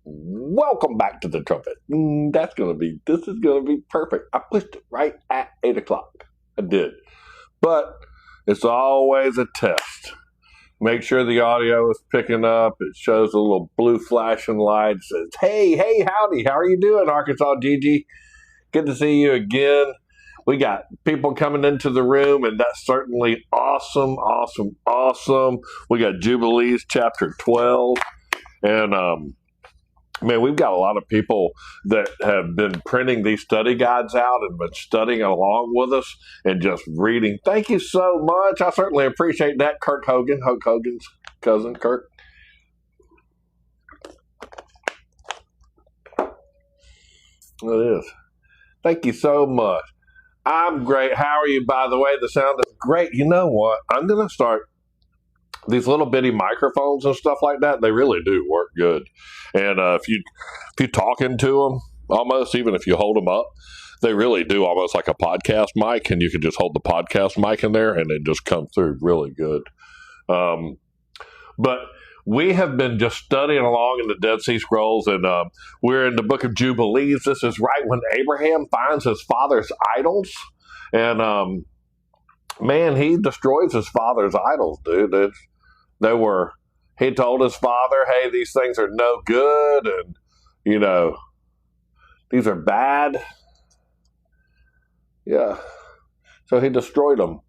Welcome back to the trumpet. This is going to be perfect. I pushed it right at 8 o'clock. I did. But it's always a test. Make sure the audio is picking up. It shows a little blue flashing light. It says, hey, howdy. How are you doing, Arkansas Gigi? Good to see you again. We got people coming into the room, and that's certainly awesome. We got Jubilees chapter 12. And, man, we've got a lot of people that have been printing these study guides out and been studying along with us and just reading. Thank you so much. I certainly appreciate that. Kirk Hogan, Hulk Hogan's cousin, Kirk. It is. Thank you so much. I'm great. How are you, by the way? The sound is great. You know what? I'm going to start these little bitty microphones and stuff like that. They really do work good. And if you talk into them, almost even if you hold them up, they really do almost like a podcast mic. And you can just hold the podcast mic in there, and it just comes through really good. But we have been just studying along in the Dead Sea Scrolls, and we're in the book of Jubilees. This is right when Abraham finds his father's idols. And man, he destroys his father's idols, dude. He told his father, hey, these things are no good, and, these are bad. Yeah. So he destroyed them.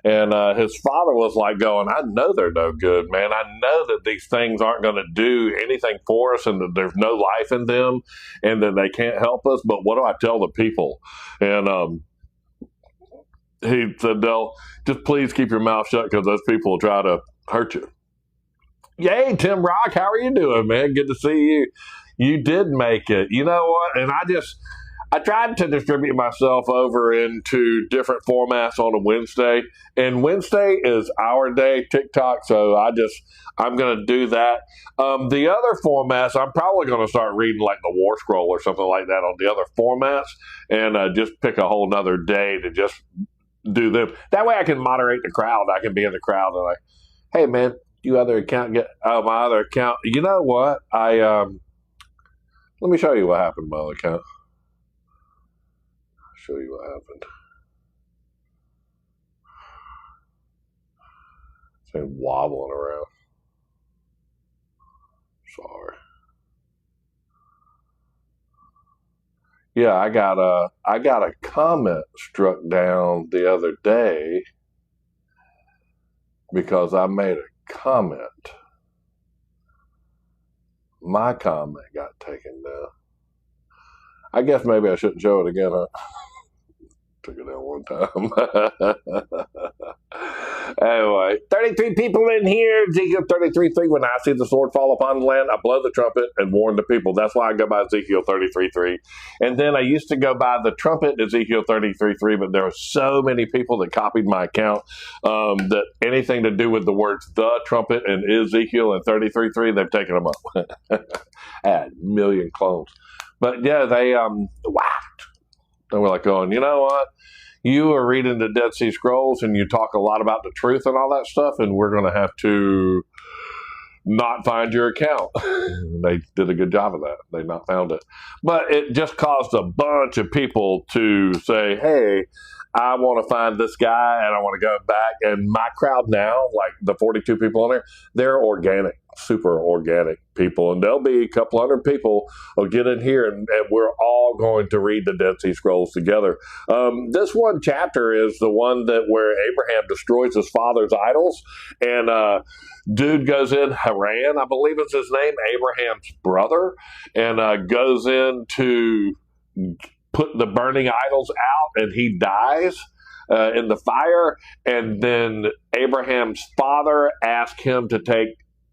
And his father was like going, I know they're no good, man. I know that these things aren't going to do anything for us, and that there's no life in them, and that they can't help us. But what do I tell the people? And he said, Del, just please keep your mouth shut, because those people will try to hurt you. Yay, Tim Rock, how are you doing, man? Good to see you. You did make it. You know what? And I tried to distribute myself over into different formats on a Wednesday, and Wednesday is our day, TikTok, so I'm going to do that. The other formats, I'm probably going to start reading like the War Scroll or something like that on the other formats, and just pick a whole nother day to just do them. That way I can moderate the crowd. I can be in the crowd and like, hey, man, my other account. You know what? Let me show you what happened to my other account. Show you what happened. It's been wobbling around. Sorry. Yeah, I got a comment struck down the other day because I made a comment. My comment got taken down. I guess maybe I shouldn't show it again, huh? Took it down one time. Anyway, 33 people in here. Ezekiel 33:3. When I see the sword fall upon the land, I blow the trumpet and warn the people. That's why I go by Ezekiel 33:3. And then I used to go by the trumpet Ezekiel 33:3, but there were so many people that copied my account that anything to do with the words the trumpet and Ezekiel and 33:3, they've taken them up. I had a million clones. But yeah, they whacked. They were like going, you know what? You are reading the Dead Sea Scrolls and you talk a lot about the truth and all that stuff, and we're going to have to not find your account. They did a good job of that. They not found it. But it just caused a bunch of people to say, hey, I want to find this guy and I want to go back. And my crowd now, like the 42 people on there, they're organic, super organic people. And there'll be a couple hundred people who'll get in here, and we're all going to read the Dead Sea Scrolls together. This one chapter is the one where Abraham destroys his father's idols. And dude goes in, Haran, I believe is his name, Abraham's brother, and goes in to put the burning idols out, and he dies in the fire. And then Abraham's father asked him to take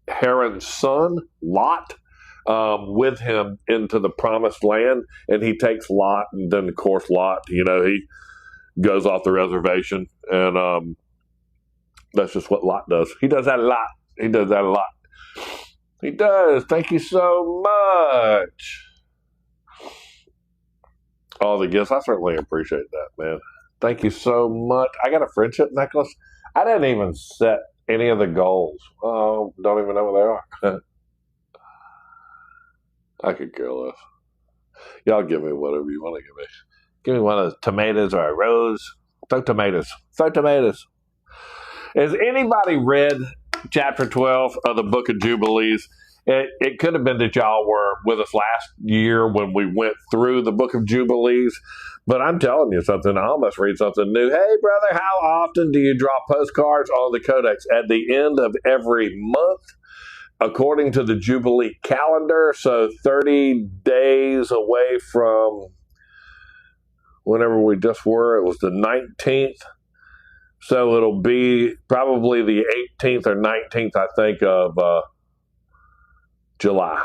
Haran's son, Lot, with him into the promised land. And he takes Lot, and then, of course, Lot, he goes off the reservation. And that's just what Lot does. He does that a lot. He does. Thank you so much. All the gifts. I certainly appreciate that, man. Thank you so much. I got a friendship necklace. I didn't even set any of the goals. Oh, don't even know what they are. I could care less. Y'all give me whatever you want to give me. Give me one of the tomatoes or a rose. Throw tomatoes. Throw tomatoes. Has anybody read chapter 12 of the Book of Jubilees? It could have been that y'all were with us last year when we went through the Book of Jubilees, but I'm telling you something. I almost read something new. Hey, brother, how often do you draw postcards on the Codex? At the end of every month, according to the Jubilee calendar. So 30 days away from whenever we just were, it was the 19th. So it'll be probably the 18th or 19th, I think, of July.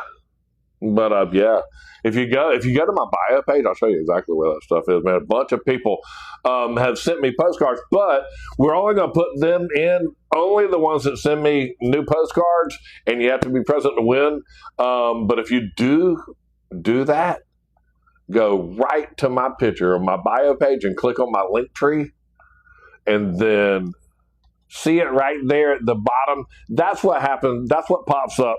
But yeah, if you go to my bio page, I'll show you exactly where that stuff is, man. A bunch of people have sent me postcards, but we're only going to put them in, only the ones that send me new postcards, and you have to be present to win. But if you do that, go right to my picture on my bio page and click on my link tree, and then see it right there at the bottom. That's what happens. That's what pops up.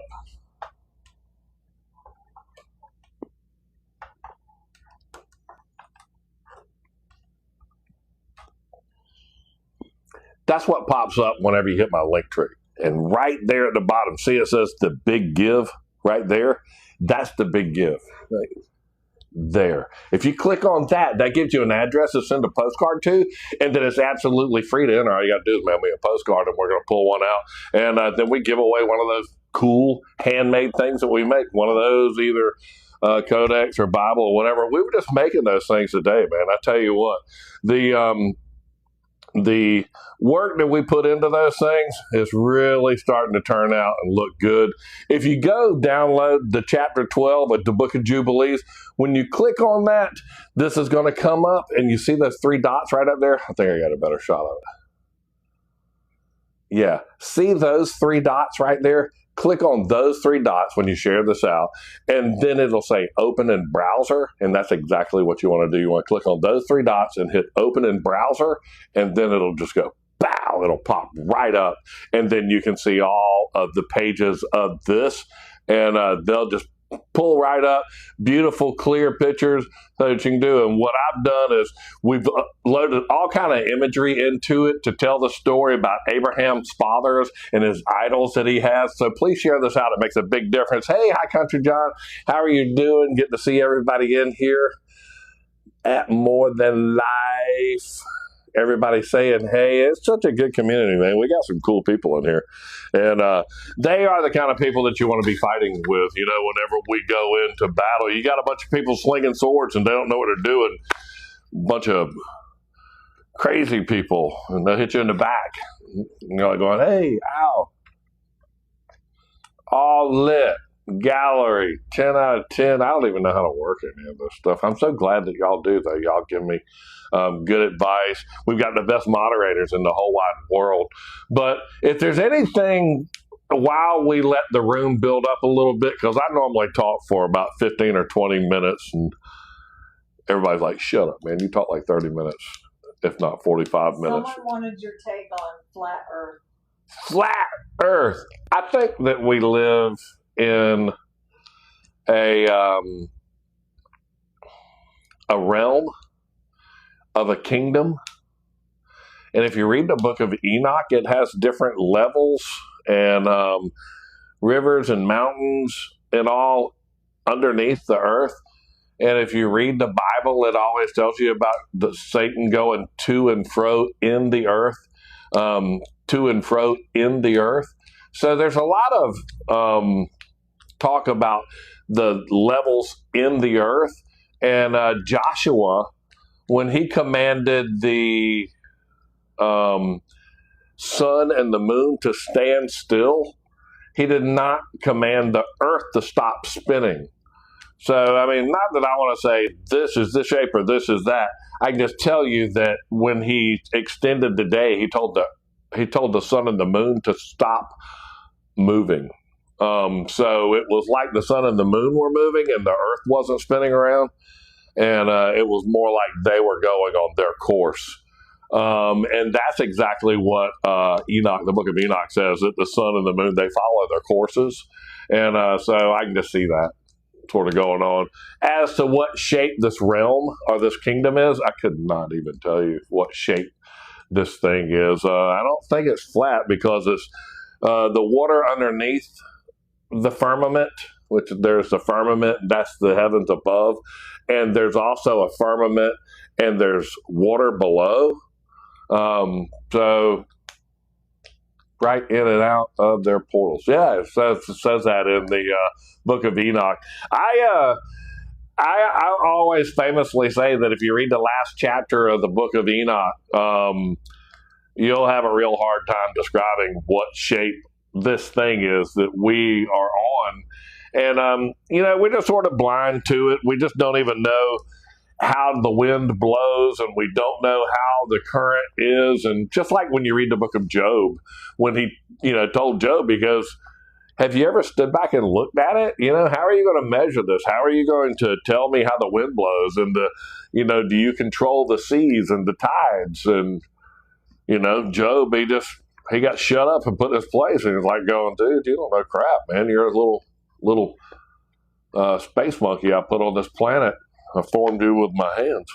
That's what pops up whenever you hit my link tree. And right there at the bottom, see it says the big give right there? That's the big give. Right there. If you click on that, that gives you an address to send a postcard to, and then it's absolutely free to enter. All you got to do is mail me a postcard, and we're going to pull one out. And then we give away one of those cool handmade things that we make. One of those, either Codex or Bible or whatever. We were just making those things today, man. I tell you what, the work that we put into those things is really starting to turn out and look good. If you go download the chapter 12 of the Book of Jubilees, when you click on that, this is going to come up, and you see those three dots right up there? I think I got a better shot of it. Yeah, see those three dots right there? Click on those three dots when you share this out, and then it'll say open in browser, and that's exactly what you want to do. You want to click on those three dots and hit open in browser, and then it'll just go, bow, it'll pop right up, and then you can see all of the pages of this, and they'll just pull right up, beautiful, clear pictures so that you can do. And what I've done is we've loaded all kind of imagery into it to tell the story about Abraham's fathers and his idols that he has. So please share this out. It makes a big difference. Hey, hi, Country John. How are you doing? Get to see everybody in here at More Than Life. Everybody saying, hey, it's such a good community, man. We got some cool people in here. And they are the kind of people that you want to be fighting with, whenever we go into battle. You got a bunch of people slinging swords and they don't know what they're doing. A bunch of crazy people, and they'll hit you in the back. You're like going, hey, ow. All lit. Gallery, 10 out of 10. I don't even know how to work any of this stuff. I'm so glad that y'all do, though. Y'all give me good advice. We've got the best moderators in the whole wide world. But if there's anything, while we let the room build up a little bit, because I normally talk for about 15 or 20 minutes, and everybody's like, shut up, man. You talk like 30 minutes, if not 45 minutes. Someone wanted your take on flat Earth. Flat Earth. I think that we live in a realm of a kingdom, and if you read the book of Enoch, it has different levels and rivers and mountains and all underneath the earth. And if you read the Bible, it always tells you about Satan going to and fro in the earth, to and fro in the earth. So there's a lot of talk about the levels in the earth. And Joshua, when he commanded the sun and the moon to stand still, he did not command the earth to stop spinning. So, I mean, not that I want to say this is this shape or this is that. I can just tell you that when he extended the day, he told the sun and the moon to stop moving. So it was like the sun and the moon were moving and the earth wasn't spinning around. And it was more like they were going on their course. And that's exactly what Enoch, the book of Enoch says, that the sun and the moon, they follow their courses. And so I can just see that. sort of going on. As to what shape this realm or this kingdom is, I could not even tell you what shape this thing is. I don't think it's flat because it's the water underneath the firmament, which there's the firmament, that's the heavens above, and there's also a firmament and there's water below. So right in and out of their portals. Yeah, it says that in the book of Enoch. I always famously say that if you read the last chapter of the book of Enoch, you'll have a real hard time describing what shape this thing is that we are on. And, we're just sort of blind to it. We just don't even know how the wind blows, and we don't know how the current is. And just like when you read the book of Job, when he, told Job, because have you ever stood back and looked at it? How are you going to measure this? How are you going to tell me how the wind blows? And, do you control the seas and the tides? And, Job, he got shut up and put in his place, and he's like going, dude, you don't know crap, man. You're a little space monkey I put on this planet. I formed you with my hands.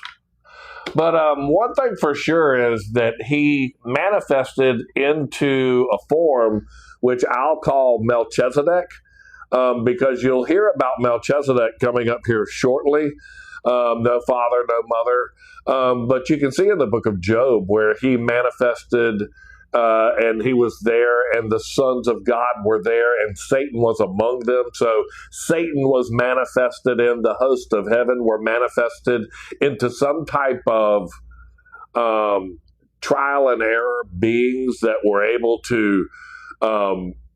But one thing for sure is that he manifested into a form which I'll call Melchizedek, because you'll hear about Melchizedek coming up here shortly. No father, no mother. But you can see in the book of Job where he manifested and he was there, and the sons of God were there, and Satan was among them. So Satan was manifested in the host of heaven, were manifested into some type of trial and error beings that were able to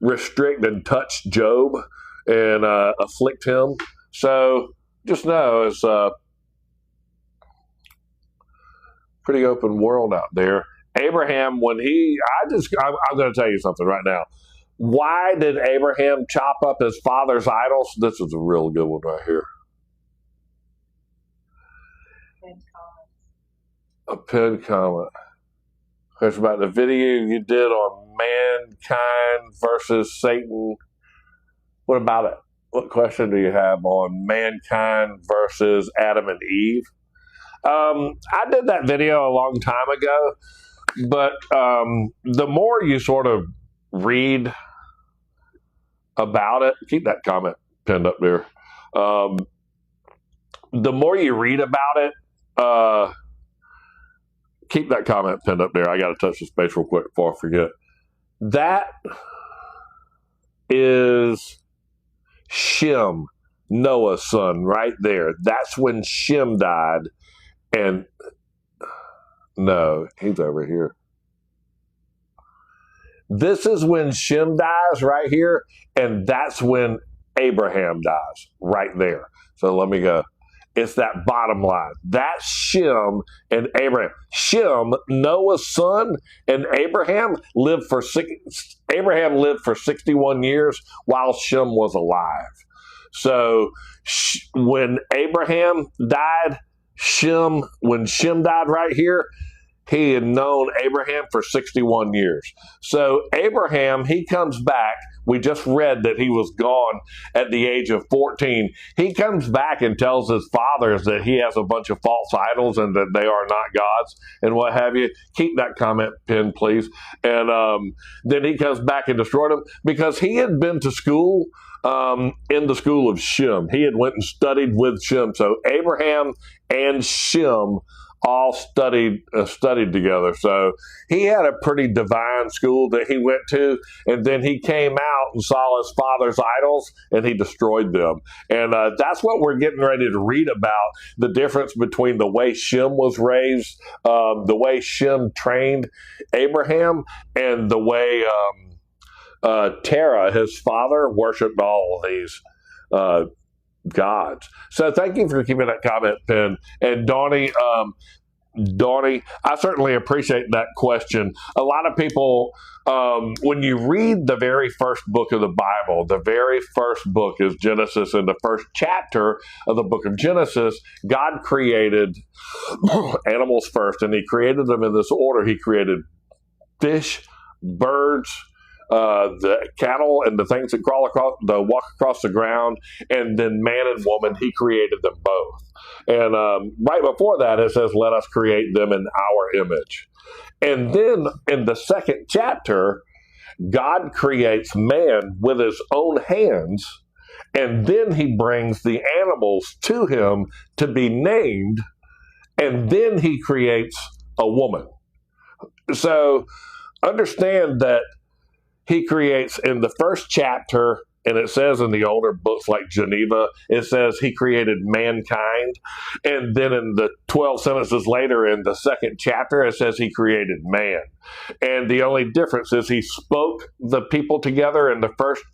restrict and touch Job and afflict him. So just know it's a pretty open world out there. Abraham, I'm going to tell you something right now. Why did Abraham chop up his father's idols? This is a real good one right here. A pinned comment. It's about the video you did on mankind versus Satan. What about it? What question do you have on mankind versus Adam and Eve? I did that video a long time ago. But the more you sort of read about it, keep that comment pinned up there. The more you read about it, keep that comment pinned up there. I got to touch the space real quick before I forget. That is Shem, Noah's son, right there. That's when Shem died, and no, he's over here. This is when Shem dies right here, and that's when Abraham dies right there. So let me go. It's that bottom line. That's Shem and Abraham. Shem, Noah's son, and Abraham lived for 61 years while Shem was alive. So when Abraham died, when Shem died right here, he had known Abraham for 61 years. So Abraham, he comes back. We just read that he was gone at the age of 14. He comes back and tells his fathers that he has a bunch of false idols and that they are not gods and what have you. Keep that comment pinned, please. And then he comes back and destroyed them because he had been to school in the school of Shem. He had went and studied with Shem. So Abraham and Shem all studied together. So he had a pretty divine school that he went to, and then he came out and saw his father's idols, and he destroyed them. And that's what we're getting ready to read about, the difference between the way Shem was raised, the way Shem trained Abraham, and the way Terah, his father, worshipped all of these gods. So thank you for keeping that comment pinned. And Donnie, I certainly appreciate that question. A lot of people, when you read the very first book of the Bible, the very first book is Genesis. In the first chapter of the book of Genesis, God created animals first, and he created them in this order. He created fish, birds, the cattle and the things that walk across the ground, and then man and woman, he created them both. And right before that, it says, let us create them in our image. And then in the second chapter, God creates man with his own hands, and then he brings the animals to him to be named, and then he creates a woman. So understand that he creates in the first chapter, and it says in the older books like Geneva, it says he created mankind. And then in the 12 sentences later in the second chapter, it says he created man. And the only difference is he spoke the people together in the first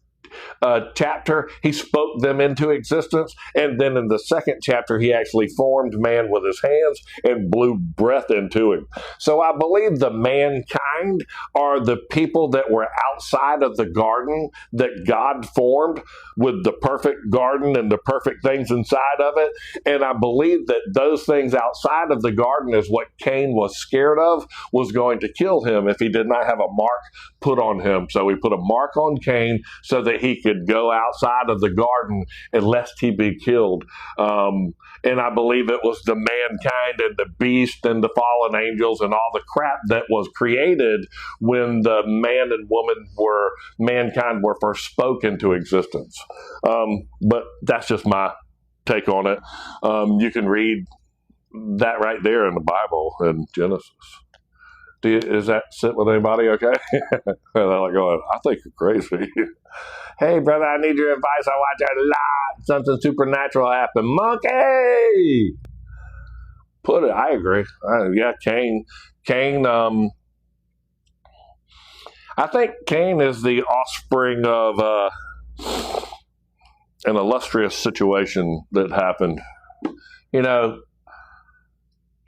chapter. He spoke them into existence. And then in the second chapter, he actually formed man with his hands and blew breath into him. So I believe the mankind are the people that were outside of the garden that God formed with the perfect garden and the perfect things inside of it. And I believe that those things outside of the garden is what Cain was scared of, was going to kill him if he did not have a mark put on him. So he put a mark on Cain so that he could go outside of the garden and lest he be killed. And I believe it was the mankind and the beast and the fallen angels and all the crap that was created when the man and mankind were first spoken into existence. But that's just my take on it. You can read that right there in the Bible in Genesis. Does that sit with anybody okay? They're like going, I think you're crazy. Hey, brother, I need your advice. I watch a lot. Something supernatural happened. Monkey! I agree. Yeah, Cain. I think Cain is the offspring of an illustrious situation that happened. You know,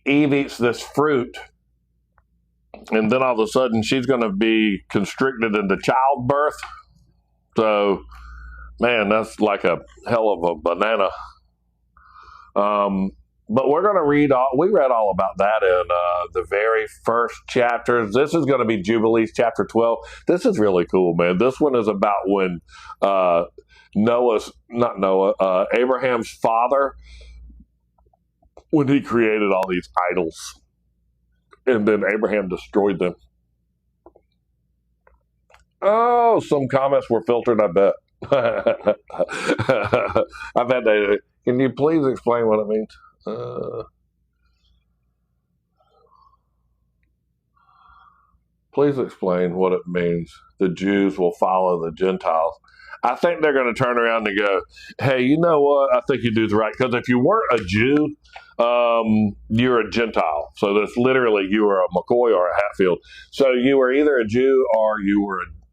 Eve eats this fruit, and then all of a sudden she's going to be constricted into childbirth. So, man, that's like a hell of a banana. But we're going to we read all about that in the very first chapters. This is going to be Jubilees chapter 12. This is really cool, man. This one is about when Abraham's father, when he created all these idols. And then Abraham destroyed them. Oh, some comments were filtered, I bet. I bet they. Can you please explain what it means? Please explain what it means. The Jews will follow the Gentiles. I think they're going to turn around and go, hey, you know what? I think you do right. Because if you weren't a Jew, you're a Gentile. So that's literally you were a McCoy or a Hatfield. So you were either a Jew or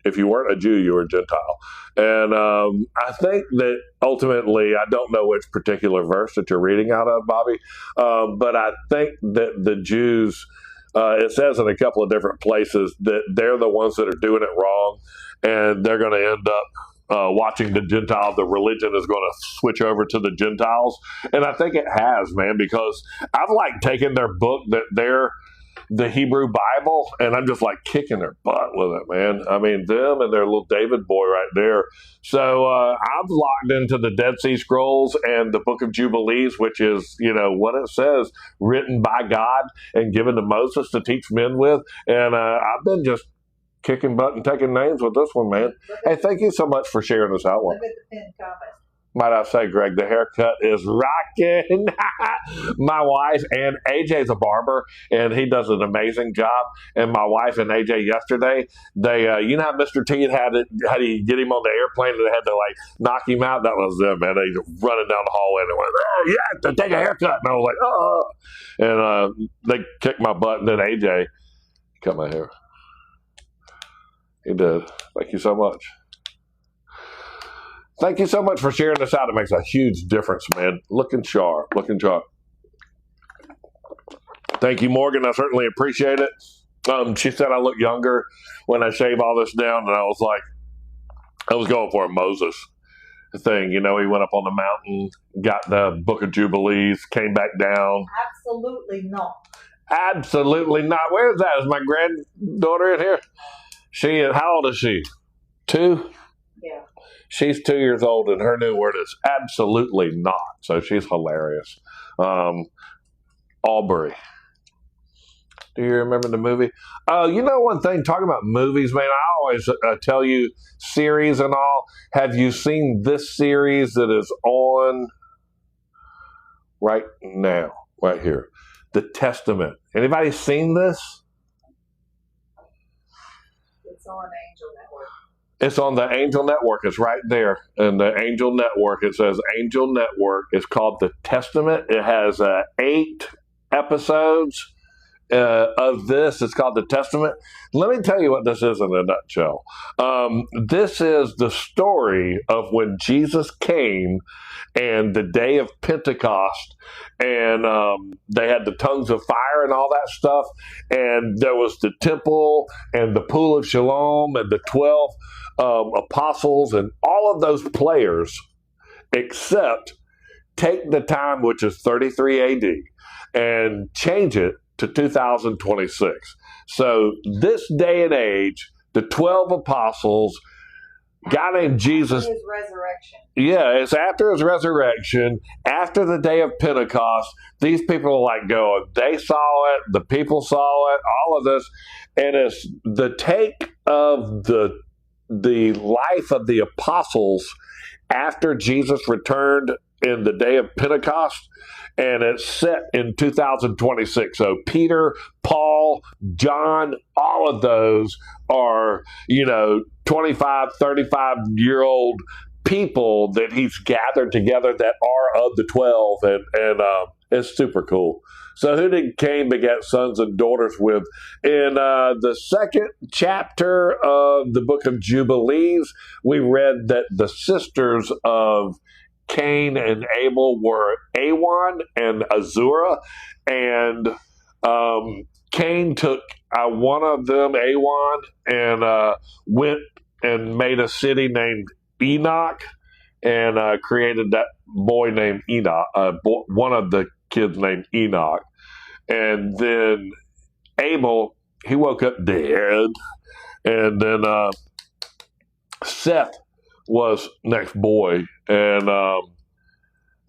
if you weren't a Jew, you were a Gentile. And I think that ultimately, I don't know which particular verse that you're reading out of, Bobby, but I think that the Jews, it says in a couple of different places that they're the ones that are doing it wrong, and they're going to end up watching the Gentile, the religion is going to switch over to the Gentiles. And I think it has, man, because I've taken their book that they're the Hebrew Bible, and I'm just kicking their butt with it, man. I mean, them and their little David boy right there. So I've locked into the Dead Sea Scrolls and the Book of Jubilees, which is, what it says, written by God and given to Moses to teach men with. And I've been just kicking butt and taking names with this one, man. Hey, thank you so much for sharing this out. Look at the pinned comment. Might I say, Greg, the haircut is rocking. My wife and AJ's a barber, and he does an amazing job. And my wife and AJ yesterday, they, you know how Mr. T had to get him on the airplane and they had to knock him out? That was them, man. They running down the hallway and they went, oh, yeah, to take a haircut. And I was like, oh. And they kicked my butt, and then AJ cut my hair. He did. Thank you so much. Thank you so much for sharing this out. It makes a huge difference, man. Looking sharp. Thank you, Morgan. I certainly appreciate it. She said I look younger when I shave all this down, and I was going for a Moses thing. He went up on the mountain, got the Book of Jubilees, came back down. Absolutely not. Absolutely not. Where is that? Is my granddaughter in here? How old is she? 2? Yeah. She's 2 years old, and her new word is absolutely not. So she's hilarious. Aubrey. Do you remember the movie? You know one thing, talking about movies, man, I always tell you series and all. Have you seen this series that is on right now, right here? The Testament. Anybody seen this? It's on Angel Network. It's on the Angel Network. It's right there in the Angel Network. It says Angel Network. It's called The Testament. It has 8 episodes of this. It's called The Testament. Let me tell you what this is in a nutshell. This is the story of when Jesus came and the day of Pentecost, and they had the tongues of fire and all that stuff, and there was the temple and the pool of Siloam and the 12 apostles and all of those players, except take the time, which is 33 AD, and change it to 2026. So this day and age, the 12 apostles, guy named Jesus. His resurrection. Yeah, it's after his resurrection, after the day of Pentecost. These people are like going, they saw it, the people saw it, all of this. And it's the take of the life of the apostles after Jesus returned in the day of Pentecost. And it's set in 2026. So Peter, Paul, John, all of those are, 25, 35-year-old people that he's gathered together that are of the 12. And it's super cool. So who did Cain beget sons and daughters with? In the 2nd chapter of the book of Jubilees, we read that the sisters of Cain and Abel were Awan and Azura, and Cain took one of them, Awan, and went and made a city named Enoch, and created that boy named Enoch, one of the kids named Enoch. And then Abel, he woke up dead, and then Seth was next boy. And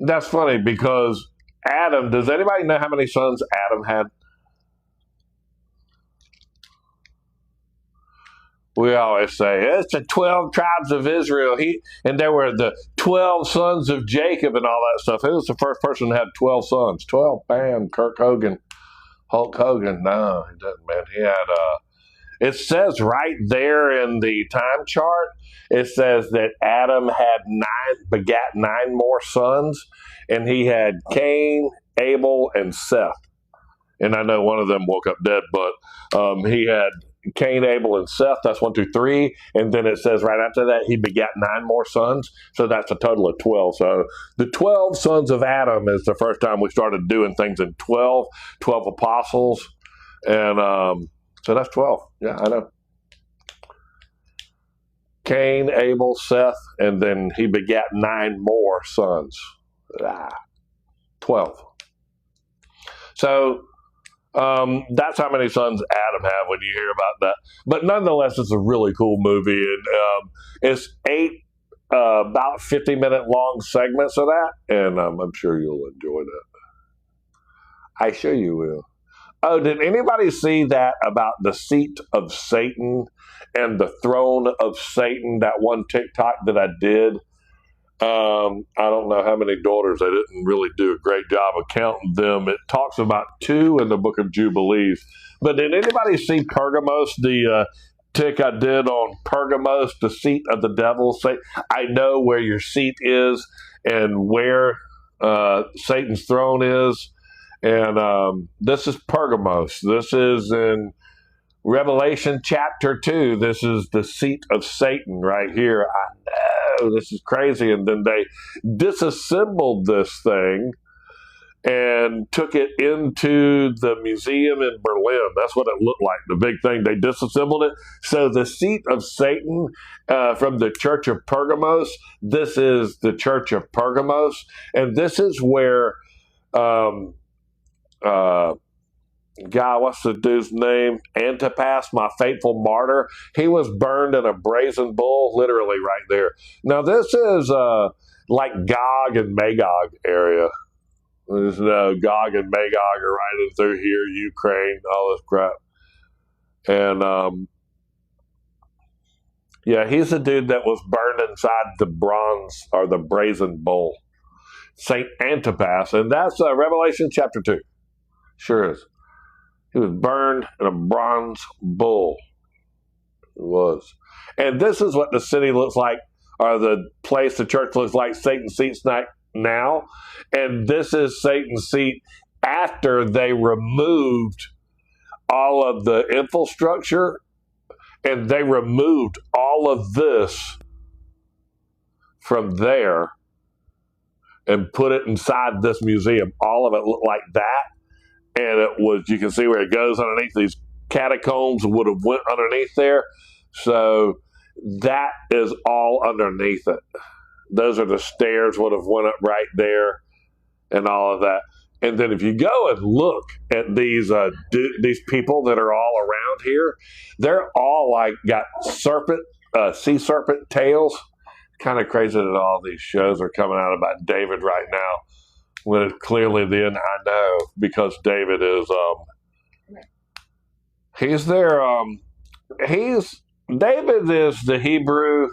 that's funny because Adam, does anybody know how many sons Adam had? We always say, it's the 12 tribes of Israel. And there were the 12 sons of Jacob and all that stuff. Who was the first person to have 12 sons? 12, bam, Kirk Hogan, Hulk Hogan. No, he doesn't, man. He had, it says right there in the time chart, it says that Adam begat 9 more sons, and he had Cain, Abel, and Seth. And I know one of them woke up dead, but he had Cain, Abel, and Seth. That's 1, 2, 3. And then it says right after that, he begat 9 more sons. So that's a total of 12. So the 12 sons of Adam is the first time we started doing things in 12 apostles. And so that's 12. Yeah, I know. Cain, Abel, Seth, and then he begat 9 more sons. 12. So that's how many sons Adam had when you hear about that. But nonetheless, it's a really cool movie. And it's 8 about 50-minute long segments of that. And I'm sure you'll enjoy that. I sure you will. Oh, did anybody see that about the seat of Satan and the throne of Satan, that one TikTok that I did? I don't know how many daughters. I didn't really do a great job of counting them. It talks about 2 in the book of Jubilees. But did anybody see Pergamos, the tick I did on Pergamos, the seat of the devil? Say, I know where your seat is and where Satan's throne is. And this is Pergamos. This is in Revelation chapter 2. This is the seat of Satan right here. I know, this is crazy. And then they disassembled this thing and took it into the museum in Berlin. That's what it looked like, the big thing. They disassembled it. So the seat of Satan from the church of Pergamos, this is the church of Pergamos. And this is where God, what's the dude's name? Antipas, my faithful martyr. He was burned in a brazen bull, literally right there. Now, this is like Gog and Magog area. There's Gog and Magog are right in through here, Ukraine, all this crap. And yeah, he's the dude that was burned inside the bronze or the brazen bull, Saint Antipas, and that's Revelation chapter 2. Sure is. He was burned in a bronze bull. It was. And this is what the city looks like, or the place, the church looks like, Satan's seat's now. And this is Satan's seat after they removed all of the infrastructure, and they removed all of this from there and put it inside this museum. All of it looked like that. And it was, you can see where it goes underneath. These catacombs would have went underneath there. So that is all underneath it. Those are the stairs would have went up right there and all of that. And then if you go and look at these people that are all around here, they're all like got sea serpent tails. Kind of crazy that all these shows are coming out about David right now, when it's clearly then I know, because David is he's there. David is the Hebrew.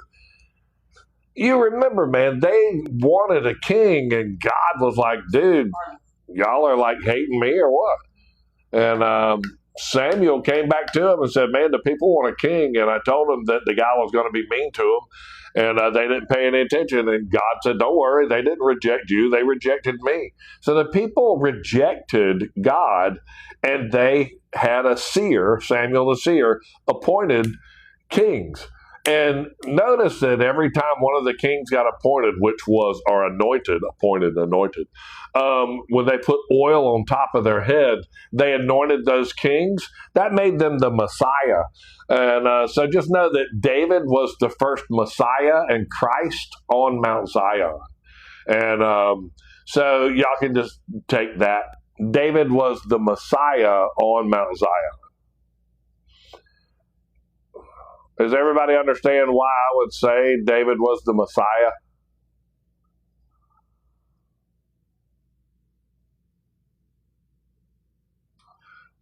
You remember, man, they wanted a king, and God was like, dude, y'all are like hating me or what? And Samuel came back to him and said, man, the people want a king. And I told them that the guy was going to be mean to them, and they didn't pay any attention. And God said, don't worry, they didn't reject you, they rejected me. So the people rejected God, and they had a seer, Samuel the seer, appointed kings. And notice that every time one of the kings got appointed, which was, or anointed, when they put oil on top of their head, they anointed those kings. That made them the Messiah. And so just know that David was the first Messiah and Christ on Mount Zion. And so y'all can just take that. David was the Messiah on Mount Zion. Does everybody understand why I would say David was the Messiah?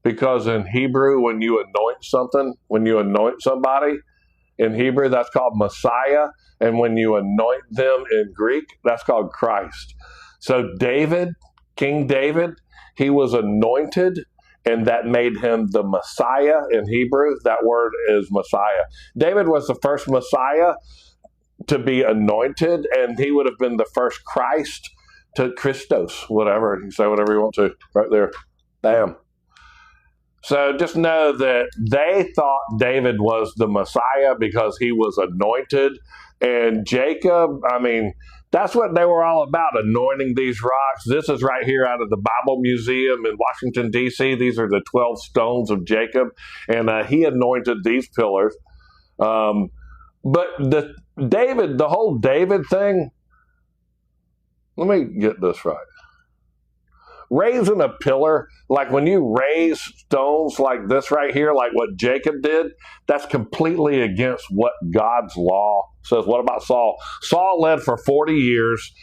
Because in Hebrew, when you anoint somebody, in Hebrew, that's called Messiah. And when you anoint them in Greek, that's called Christ. So David, King David, he was anointed, and that made him the Messiah in Hebrew. That word is Messiah. David was the first Messiah to be anointed, and he would have been the first Christ to Christos, whatever. You can say whatever you want to, right there. Bam. So just know that they thought David was the Messiah because he was anointed. And Jacob, I mean, that's what they were all about, anointing these rocks. This is right here out of the Bible Museum in Washington, D.C. These are the 12 stones of Jacob. And he anointed these pillars. But the whole David thing, let me get this right. Raising a pillar, like when you raise stones like this right here, like what Jacob did, that's completely against what God's law says. What about Saul? Saul led for 40 years,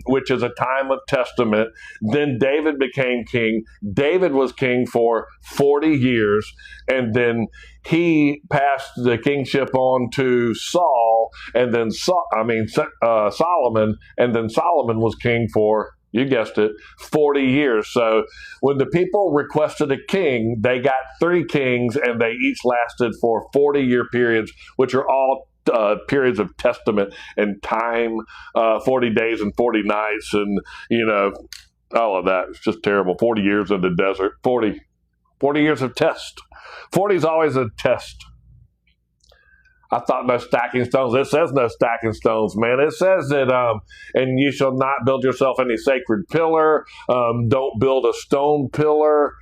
which is a time of testament. Then David became king. David was king for 40 years, and then he passed the kingship on to Saul, and then Solomon, and then Solomon was king for, you guessed it, 40 years. So when the people requested a king, they got 3 kings, and they each lasted for 40-year periods, which are all periods of testament and time, 40 days and 40 nights, and, all of that. It's just terrible. 40 years in the desert, 40 years of test. 40 is always a test. I thought no stacking stones. It says no stacking stones, man. It says that, and you shall not build yourself any sacred pillar. Don't build a stone pillar.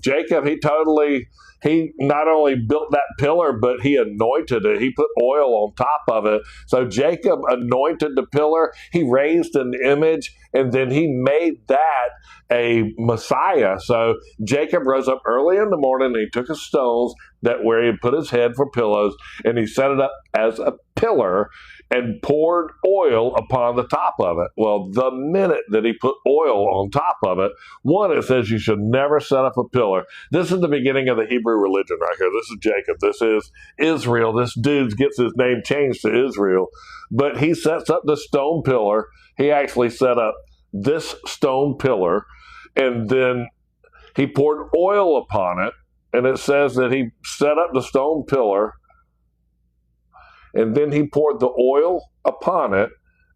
Jacob, he totally he not only built that pillar, but he anointed it. He put oil on top of it. So Jacob anointed the pillar. He raised an image, and then he made that a Messiah. So Jacob rose up early in the morning, and he took his stones that where he had put his head for pillows, and he set it up as a pillar and poured oil upon the top of it. Well, the minute that he put oil on top of it, one, it says you should never set up a pillar. This is the beginning of the Hebrew religion right here. This is Jacob. This is Israel. This dude gets his name changed to Israel. But he sets up the stone pillar. He actually set up this stone pillar, and then he poured oil upon it. And it says that he set up the stone pillar, and then he poured the oil upon it.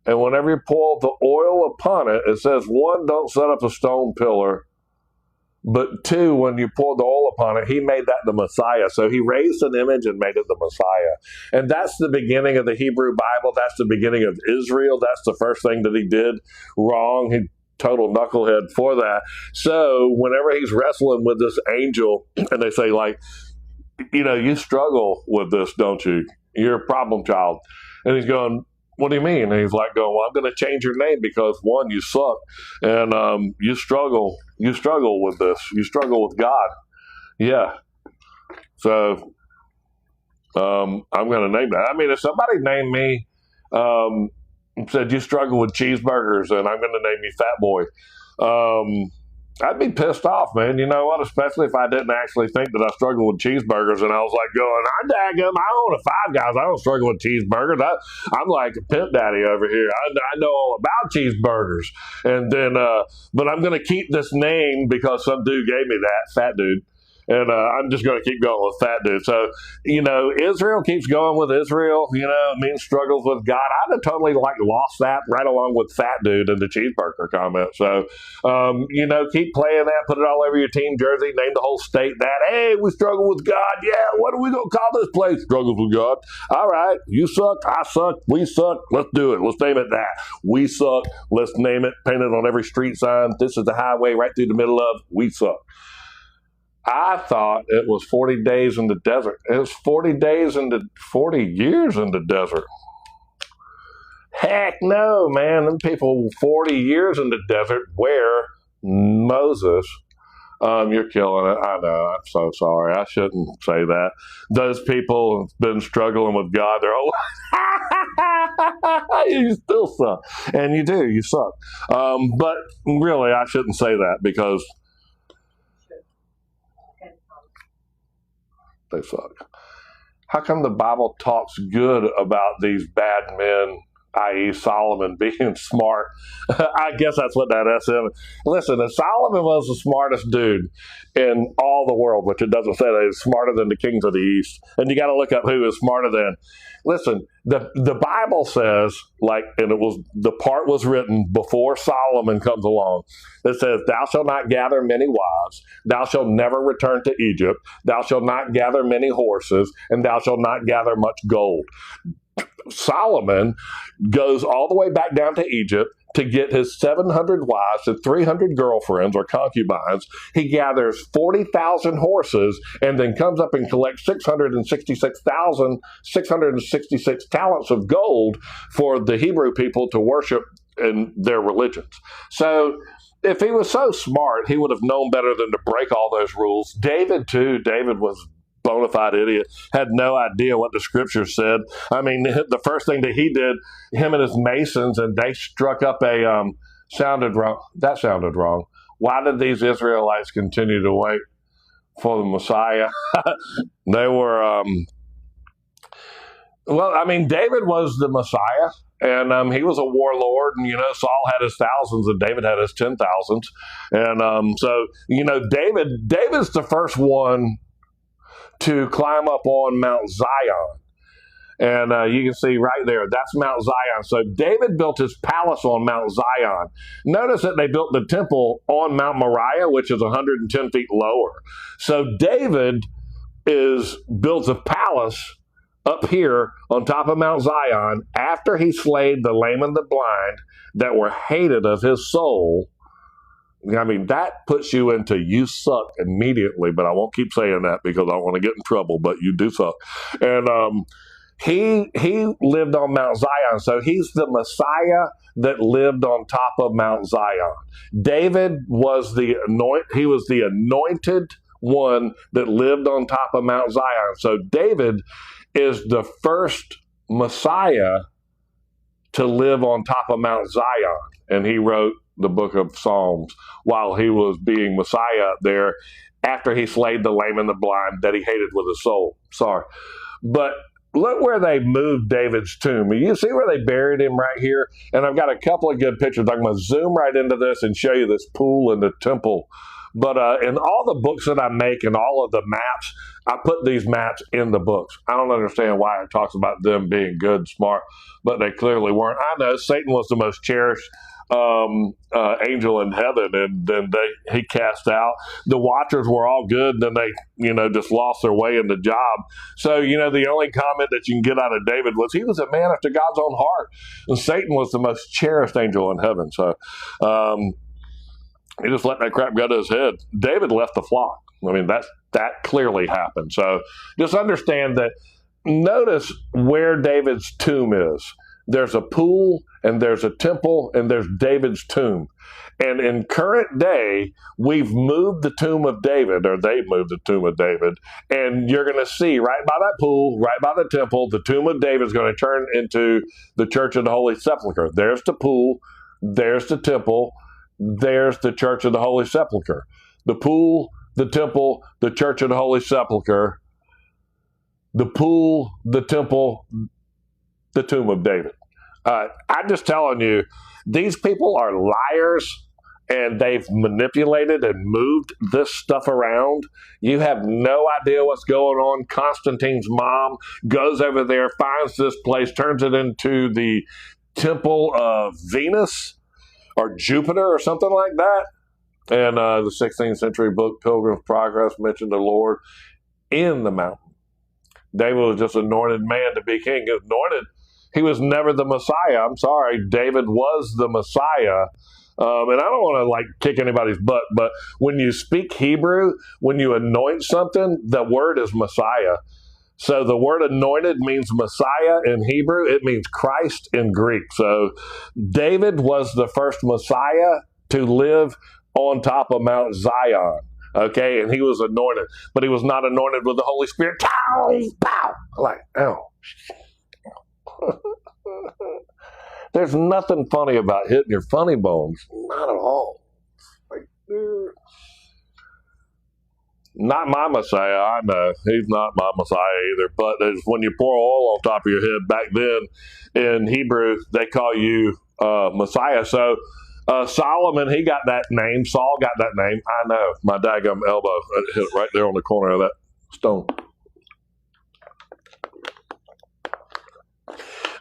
And whenever you pour the oil upon it, it says, one, don't set up a stone pillar. But two, when you pour the oil upon it, he made that the Messiah. So he raised an image and made it the Messiah. And that's the beginning of the Hebrew Bible. That's the beginning of Israel. That's the first thing that he did wrong. He total knucklehead for that. So whenever he's wrestling with this angel, and they say, like, you struggle with this, don't you? You're a problem child. And he's going, what do you mean? And he's like, well, I'm going to change your name because, one, you suck, and you struggle with this. You struggle with God. Yeah. So I'm going to name that. I mean, if somebody named me, said you struggle with cheeseburgers, and I'm going to name you Fat Boy, I'd be pissed off, man. You know what? Especially if I didn't actually think that I struggle with cheeseburgers, and I was like going, I'm daggum, I own a Five Guys. I don't struggle with cheeseburgers. I'm like a pimp daddy over here. I know all about cheeseburgers. And then, but I'm going to keep this name because some dude gave me that, Fat Dude. And I'm just going to keep going with Fat Dude. So, Israel keeps going with Israel. It means struggles with God. I'd have totally lost that right along with Fat Dude in the cheeseburger comment. So, keep playing that. Put it all over your team jersey. Name the whole state that. Hey, we struggle with God. Yeah, what are we going to call this place? Struggles with God. All right, you suck. I suck. We suck. Let's do it. Let's name it that. We suck. Let's name it. Paint it on every street sign. This is the highway right through the middle of. We suck. I thought it was 40 days in the desert. It's 40 years in the desert. Heck no, man. Them people 40 years in the desert where Moses. You're killing it. I know. I'm so sorry. I shouldn't say that. Those people have been struggling with God their whole life. You still suck. And you do. You suck. But really, I shouldn't say that because they suck. How come the Bible talks good about these bad men, i.e. Solomon being smart? I guess that's what that SM. Listen, if Solomon was the smartest dude in all the world, which it doesn't say that he's smarter than the kings of the East, and you got to look up who is smarter than. Listen, the Bible says, and the part was written before Solomon comes along. It says, thou shalt not gather many wives, thou shalt never return to Egypt, thou shalt not gather many horses, and thou shalt not gather much gold. Solomon goes all the way back down to Egypt to get his 700 wives and 300 girlfriends or concubines. He gathers 40,000 horses and then comes up and collects 666 talents of gold for the Hebrew people to worship in their religions. So if he was so smart, he would have known better than to break all those rules. David, too. David was bona fide idiot, had no idea what the scripture said. I mean, the first thing that he did, him and his masons, and they struck up sounded wrong. That sounded wrong. Why did these Israelites continue to wait for the Messiah? They were, David was the Messiah, and he was a warlord, and, Saul had his thousands, and David had his 10,000s. And David's the first one to climb up on Mount Zion. And you can see right there, that's Mount Zion. So David built his palace on Mount Zion. Notice that they built the temple on Mount Moriah, which is 110 feet lower. So David builds a palace up here on top of Mount Zion after he slayed the lame and the blind that were hated of his soul I mean, that puts you into you suck immediately, but I won't keep saying that because I don't want to get in trouble, but you do suck. And he lived on Mount Zion, so he's the Messiah that lived on top of Mount Zion. David was the anointed one that lived on top of Mount Zion. So David is the first Messiah to live on top of Mount Zion, and he wrote the book of Psalms while he was being Messiah up there after he slayed the lame and the blind that he hated with his soul. Sorry. But look where they moved David's tomb. You see where they buried him right here? And I've got a couple of good pictures. I'm going to zoom right into this and show you this pool in the temple. But in all the books that I make and all of the maps, I put these maps in the books. I don't understand why it talks about them being good, smart, but they clearly weren't. I know Satan was the most cherished angel in heaven, and then he cast out. The watchers were all good, and then they, just lost their way in the job. So, the only comment that you can get out of David was he was a man after God's own heart, and Satan was the most cherished angel in heaven. So, he just let that crap go to his head. David left the flock. I mean, that clearly happened. So, just understand that. Notice where David's tomb is. There's a pool, and there's a temple, and there's David's tomb. And in current day, we've moved the tomb of David, or they moved the tomb of David, and you're going to see right by that pool, right by the temple, the tomb of David is going to turn into the Church of the Holy Sepulchre. There's the pool, there's the temple, there's the Church of the Holy Sepulchre. The pool, the temple, the Church of the Holy Sepulchre, the pool, the temple, the tomb of David. I'm just telling you, these people are liars, and they've manipulated and moved this stuff around. You have no idea what's going on. Constantine's mom goes over there, finds this place, turns it into the temple of Venus or Jupiter or something like that. And the 16th century book, Pilgrim's Progress, mentioned the Lord in the mountain. David was just anointed man to be king. Anointed. He was never the Messiah. I'm sorry. David was the Messiah. And I don't want to kick anybody's butt, but when you speak Hebrew, when you anoint something, the word is Messiah. So the word anointed means Messiah in Hebrew. It means Christ in Greek. So David was the first Messiah to live on top of Mount Zion. Okay, and he was anointed, but he was not anointed with the Holy Spirit. Pow, pow. Ow. There's nothing funny about hitting your funny bones. Not at all. Not my Messiah, I know. He's not my Messiah either. But when you pour oil on top of your head, back then in Hebrew, they call you Messiah. So Solomon, he got that name. Saul got that name. I know. My daggum elbow hit right there on the corner of that stone.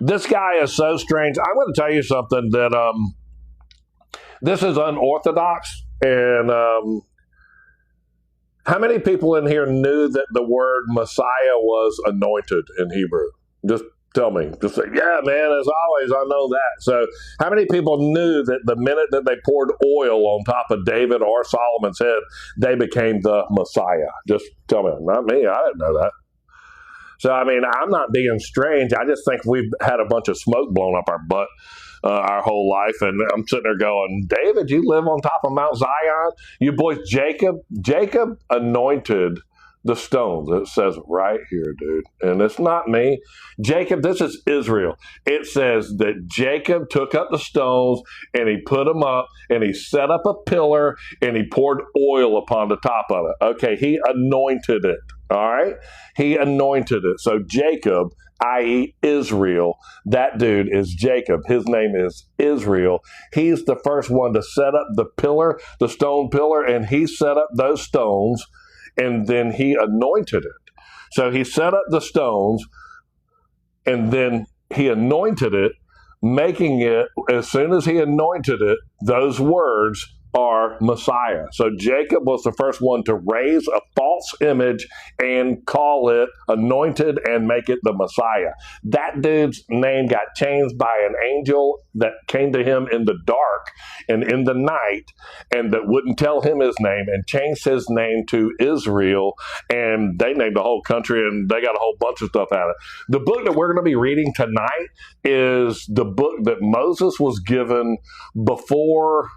This guy is so strange. I'm going to tell you something that this is unorthodox. And how many people in here knew that the word Messiah was anointed in Hebrew? Just tell me. Just say, yeah, man, as always, I know that. So how many people knew that the minute that they poured oil on top of David or Solomon's head, they became the Messiah? Just tell me. Not me. I didn't know that. So, I mean, I'm not being strange. I just think we've had a bunch of smoke blown up our butt our whole life. And I'm sitting there going, David, you live on top of Mount Zion? You boys, Jacob anointed the stones. It says right here, dude. And it's not me. Jacob, this is Israel. It says that Jacob took up the stones and he put them up and he set up a pillar and he poured oil upon the top of it. Okay, he anointed it. All right? He anointed it. So Jacob, i.e. Israel, that dude is Jacob. His name is Israel. He's the first one to set up the pillar, the stone pillar, and he set up those stones, and then he anointed it. So he set up the stones, and then he anointed it, making it, as soon as he anointed it, those words, are Messiah. So Jacob was the first one to raise a false image and call it anointed and make it the Messiah. That dude's name got changed by an angel that came to him in the dark and in the night, and that wouldn't tell him his name, and changed his name to Israel, and they named the whole country, and they got a whole bunch of stuff out of it. The book that we're going to be reading tonight is the book that Moses was given before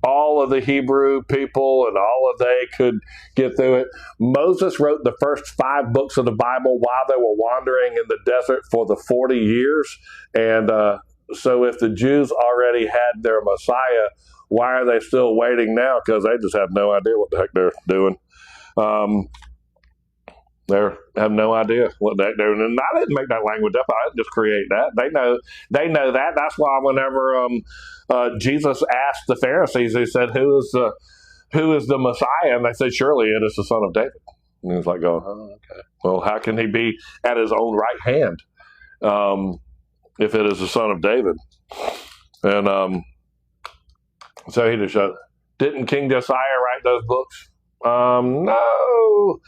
all of the Hebrew people and all of they could get through it. Moses wrote the first 5 books of the Bible while they were wandering in the desert for the 40 years. And so if the Jews already had their Messiah, why are they still waiting now? Because they just have no idea what the heck they're doing. They have no idea what they're doing. And I didn't make that language up. I didn't just create that. They know that. That's why whenever Jesus asked the Pharisees, he said, who is the Messiah? And they said, surely it is the son of David. And he was like going, oh, okay. Well, how can he be at his own right hand if it is the son of David? And so he just showed, didn't King Josiah write those books? No.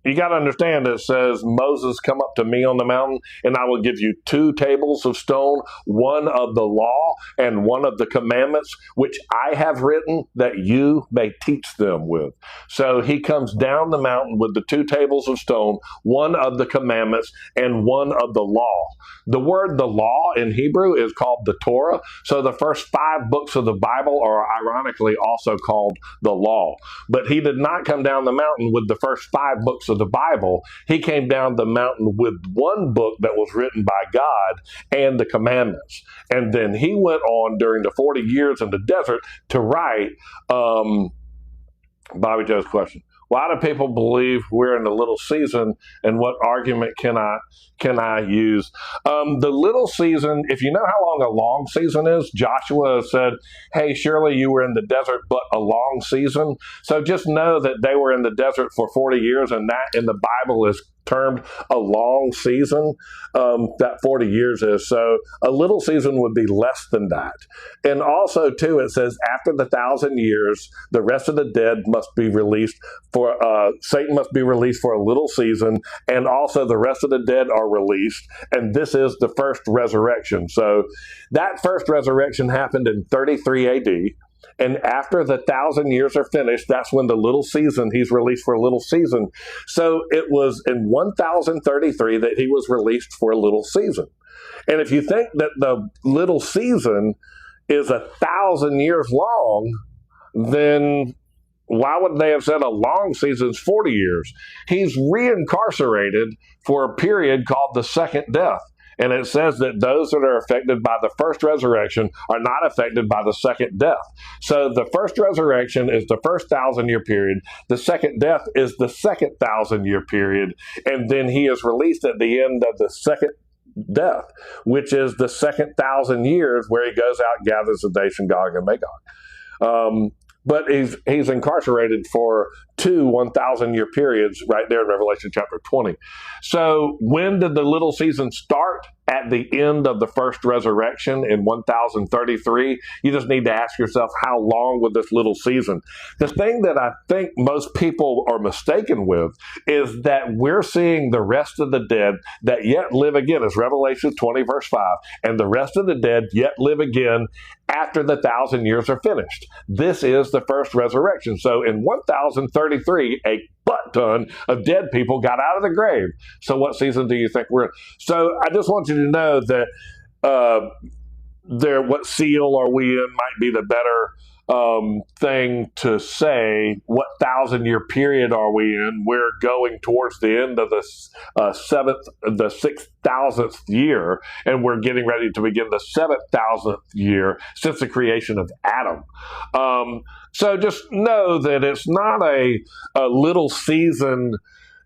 You got to understand, it says, Moses, come up to me on the mountain, and I will give you 2 tables of stone, one of the law and one of the commandments, which I have written that you may teach them with. So he comes down the mountain with the 2 tables of stone, one of the commandments and one of the law. The word the law in Hebrew is called the Torah. So the first 5 books of the Bible are ironically also called the law. But he did not come down the mountain with the first 5 books of the Bible. He came down the mountain with one book that was written by God and the commandments. And then he went on during the 40 years in the desert to write Bobby Joe's question. Why do people believe we're in the little season, and what argument can I use? The little season, if you know how long a long season is, Joshua said, hey, surely you were in the desert, but a long season. So just know that they were in the desert for 40 years, and that in the Bible is termed a long season. That 40 years is. So a little season would be less than that. And also, too, it says after the 1,000 years, the rest of the dead must be released for, Satan must be released for a little season, and also the rest of the dead are released. And this is the first resurrection. So that first resurrection happened in 33 AD. And after the 1,000 years are finished, that's when the little season, he's released for a little season. So it was in 1033 that he was released for a little season. And if you think that the little season is 1,000 years long, then why would they have said a long season is 40 years? He's reincarcerated for a period called the second death. And it says that those that are affected by the first resurrection are not affected by the second death. So the first resurrection is the first 1,000-year period. The second death is the second 1,000-year period. And then he is released at the end of the second death, which is the second 1,000 years where he goes out and gathers the nation Gog and Magog. But he's incarcerated for 2 1,000-year periods right there in Revelation chapter 20. So when did the little season start? At the end of the first resurrection in 1033. You just need to ask yourself, how long would this little season? The thing that I think most people are mistaken with is that we're seeing the rest of the dead that yet live again, as Revelation 20 verse 5, and the rest of the dead yet live again after the 1,000 years are finished. This is the first resurrection. So in 1033, a butt ton of dead people got out of the grave. So what season do you think we're in? So I just want you to know that what seal are we in might be the better thing to say. What 1,000-year period are we in? We're going towards the end of the 6,000th year, and we're getting ready to begin the 7,000th year since the creation of Adam. So just know that it's not a little season,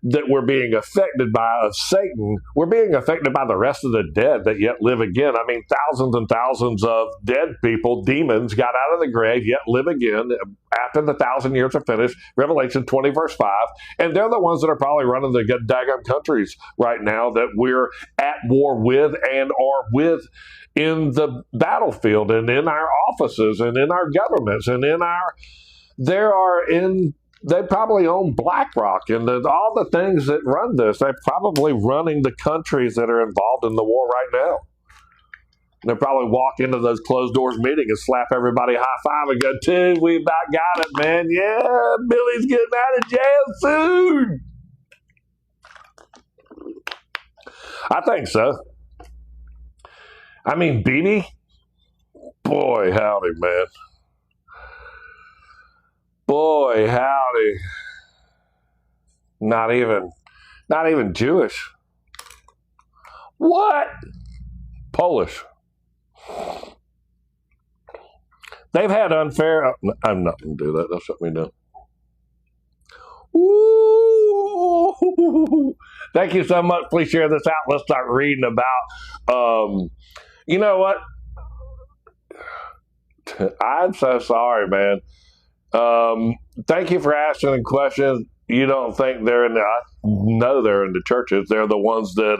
that we're being affected by of Satan, we're being affected by the rest of the dead that yet live again. I mean, thousands and thousands of dead people, demons, got out of the grave, yet live again after the 1,000 years are finished. Revelation 20, verse 5. And they're the ones that are probably running the daggone countries right now that we're at war with and are with in the battlefield and in our offices and in our governments and they probably own BlackRock and all the things that run this. They're probably running the countries that are involved in the war right now. They'll probably walk into those closed doors meeting and slap everybody high five and go, dude, we about got it, man. Yeah, Billy's getting out of jail soon. I think so. I mean, Bibi, boy, howdy, man. Boy, howdy. Not even Jewish. What? Polish. They've had unfair. I'm not going to do that. That's what we do. Ooh. Thank you so much. Please share this out. Let's start reading about. You know what? I'm so sorry, man. Thank you for asking the question. You don't think they're in the, I know they're in the churches. They're the ones that,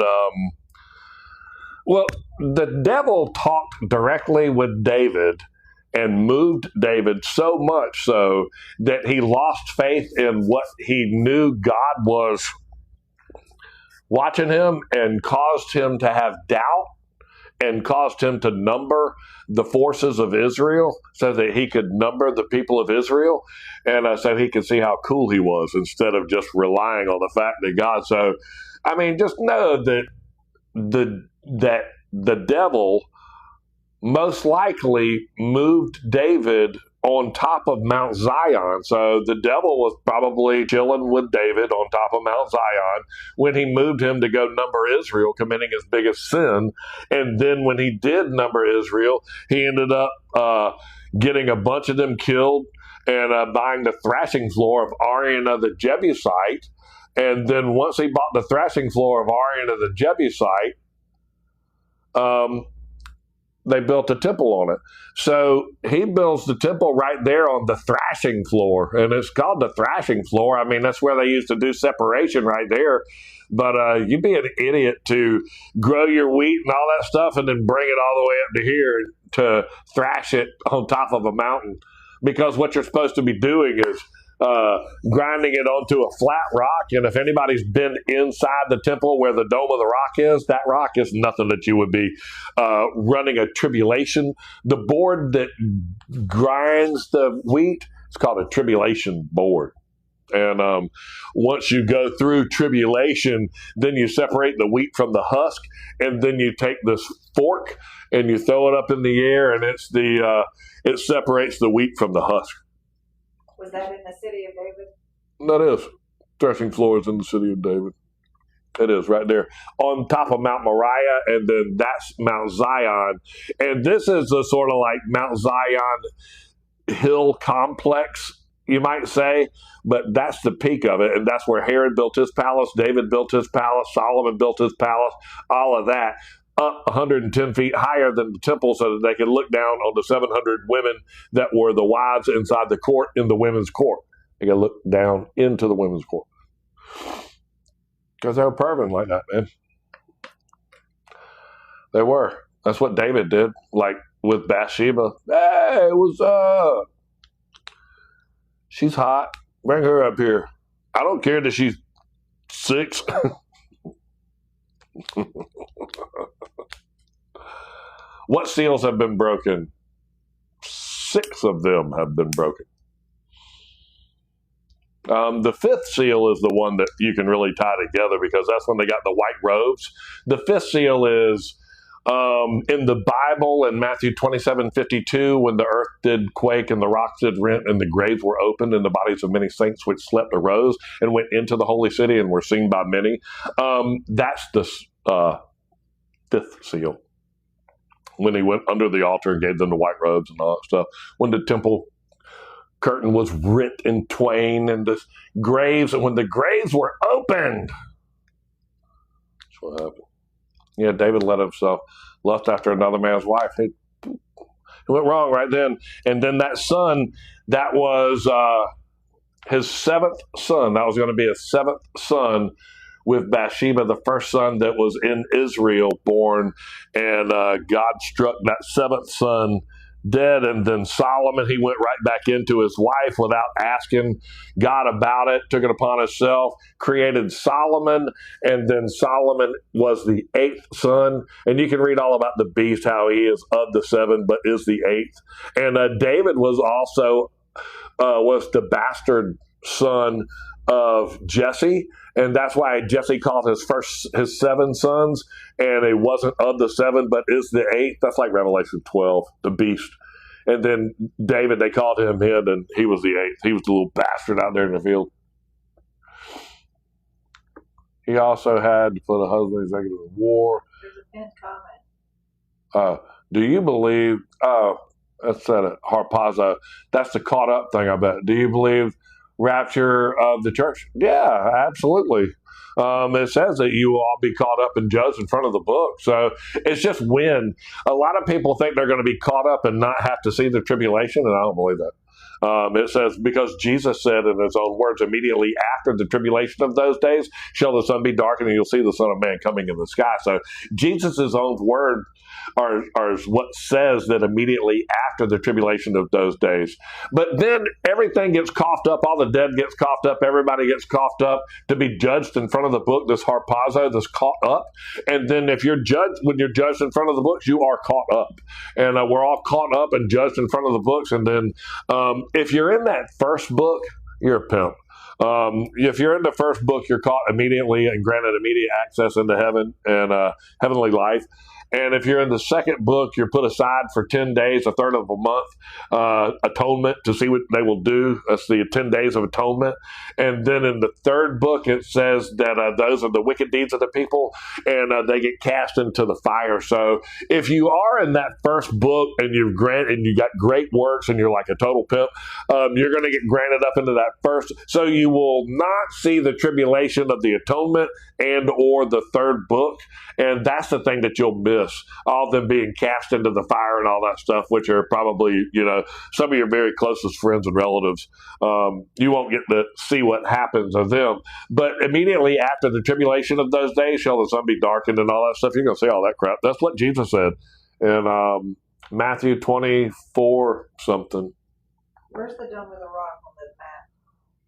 well, the devil talked directly with David and moved David so much so that he lost faith in what he knew God was watching him and caused him to have doubt and caused him to number the forces of Israel so that he could number the people of Israel. And so he could see how cool he was instead of just relying on the fact that God. So, I mean, just know that the devil most likely moved David on top of Mount Zion. So the devil was probably chilling with David on top of Mount Zion when he moved him to go number Israel, committing his biggest sin. And then when he did number Israel, he ended up getting a bunch of them killed and buying the thrashing floor of Ariana the Jebusite. And then once he bought the thrashing floor of Ariana the Jebusite, they built a temple on it. So he builds the temple right there on the thrashing floor. And it's called the thrashing floor. I mean, that's where they used to do separation right there. But you'd be an idiot to grow your wheat and all that stuff and then bring it all the way up to here to thrash it on top of a mountain. Because what you're supposed to be doing is grinding it onto a flat rock. And if anybody's been inside the temple where the dome of the rock is, that rock is nothing that you would be running a tribulation. The board that grinds the wheat, it's called a tribulation board. And once you go through tribulation, then you separate the wheat from the husk, and then you take this fork and you throw it up in the air, and it separates the wheat from the husk. Was that in the city of David? That is. Threshing floor is in the city of David. It is right there on top of Mount Moriah, and then that's Mount Zion. And this is a sort of like Mount Zion hill complex, you might say, but that's the peak of it. And that's where Herod built his palace, David built his palace, Solomon built his palace, all of that. Up 110 feet higher than the temple so that they could look down on the 700 women that were the wives inside the court in the women's court. They could look down into the women's court. Because they were perving like that, man. They were. That's what David did, like with Bathsheba. Hey, what's up? She's hot. Bring her up here. I don't care that she's 6. What seals have been broken? 6 of them have been broken. The 5th seal is the one that you can really tie together because that's when they got the white robes. The 5th seal is in the Bible in Matthew 27:52, when the earth did quake and the rocks did rent and the graves were opened and the bodies of many saints which slept arose and went into the holy city and were seen by many. That's the 5th seal. When he went under the altar and gave them the white robes and all that stuff. When the temple curtain was rent in twain, and the graves, and when the graves were opened, that's what happened. Yeah, David let himself lust after another man's wife. It went wrong right then. And then that son, that was his seventh son. That was going to be his seventh son with Bathsheba, the first son that was in Israel born. And God struck that seventh son dead. And then Solomon, he went right back into his wife without asking God about it, took it upon himself, created Solomon, and then Solomon was the eighth son. And you can read all about the beast, how he is of the seven, but is the eighth. And David was also was the bastard son of Jesse, and that's why Jesse called his seven sons, and it wasn't of the seven, but is the eighth. That's like Revelation 12, the beast. And then David, they called him head, and he was the eighth. He was the little bastard out there in the field. He also had, for the husband executive of war. There's a pinned comment. Do you believe? That's at Harpazo. That's the caught up thing, I bet. Do you believe rapture of the church? Yeah, absolutely. It says that you will all be caught up and judged in front of the book. So it's just when. A lot of people think they're going to be caught up and not have to see the tribulation, and I don't believe that. It says, because Jesus said in his own words, immediately after the tribulation of those days, shall the sun be darkened, and you'll see the Son of Man coming in the sky. So Jesus' own word are what says that immediately after the tribulation of those days. But then everything gets coughed up, all the dead gets coughed up, everybody gets coughed up to be judged in front of the book, this harpazo, this caught up. And then if you're judged, when you're judged in front of the books, you are caught up. And we're all caught up and judged in front of the books. And then if you're in that first book, you're a pimp. If you're in the first book, you're caught immediately and granted immediate access into heaven and heavenly life. And if you're in the second book, you're put aside for 10 days, a third of a month, atonement to see what they will do. That's the 10 days of atonement. And then in the third book, it says that those are the wicked deeds of the people, and they get cast into the fire. So if you are in that first book and you got great works and you're like a total pimp, you're going to get granted up into that first. So you will not see the tribulation of the atonement and or the third book. And that's the thing that you'll miss. All of them being cast into the fire and all that stuff, which are probably, some of your very closest friends and relatives. You won't get to see what happens of them. But immediately after the tribulation of those days, shall the sun be darkened and all that stuff. You're going to see all that crap. That's what Jesus said in Matthew 24 something. Where's the Dome of the Rock on this map?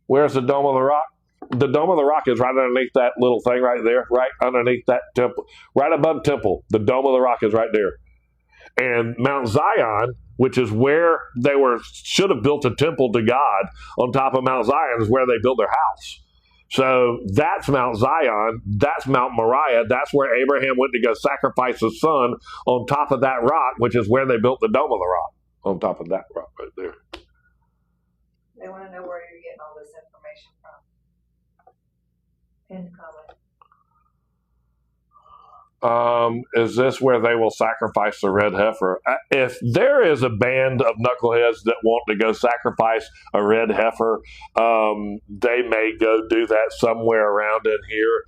Where's the Dome of the Rock? The Dome of the Rock is right underneath that little thing right there, right underneath that temple, right above temple. The Dome of the Rock is right there. And Mount Zion, which is where they should have built a temple to God on top of Mount Zion, is where they built their house. So that's Mount Zion. That's Mount Moriah. That's where Abraham went to go sacrifice his son on top of that rock, which is where they built the Dome of the Rock, on top of that rock right there. They want to know where you're getting all this information from. Pinned comment. Is this where they will sacrifice the red heifer? If there is a band of knuckleheads that want to go sacrifice a red heifer, they may go do that somewhere around in here.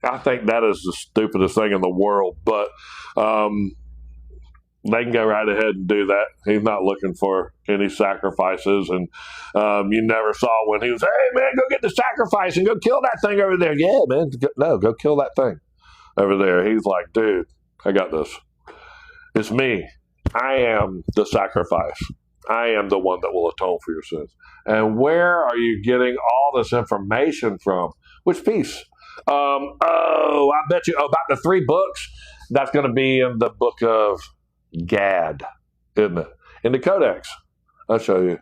I think that is the stupidest thing in the world, but they can go right ahead and do that. He's not looking for any sacrifices. And you never saw when he was, hey, man, go get the sacrifice and go kill that thing over there. Yeah, man. Go kill that thing over there. He's like, dude, I got this. It's me. I am the sacrifice. I am the one that will atone for your sins. And where are you getting all this information from? Which piece? I bet you about the 3 books. That's going to be in the book of Gad, isn't it? In the Codex. I'll show you.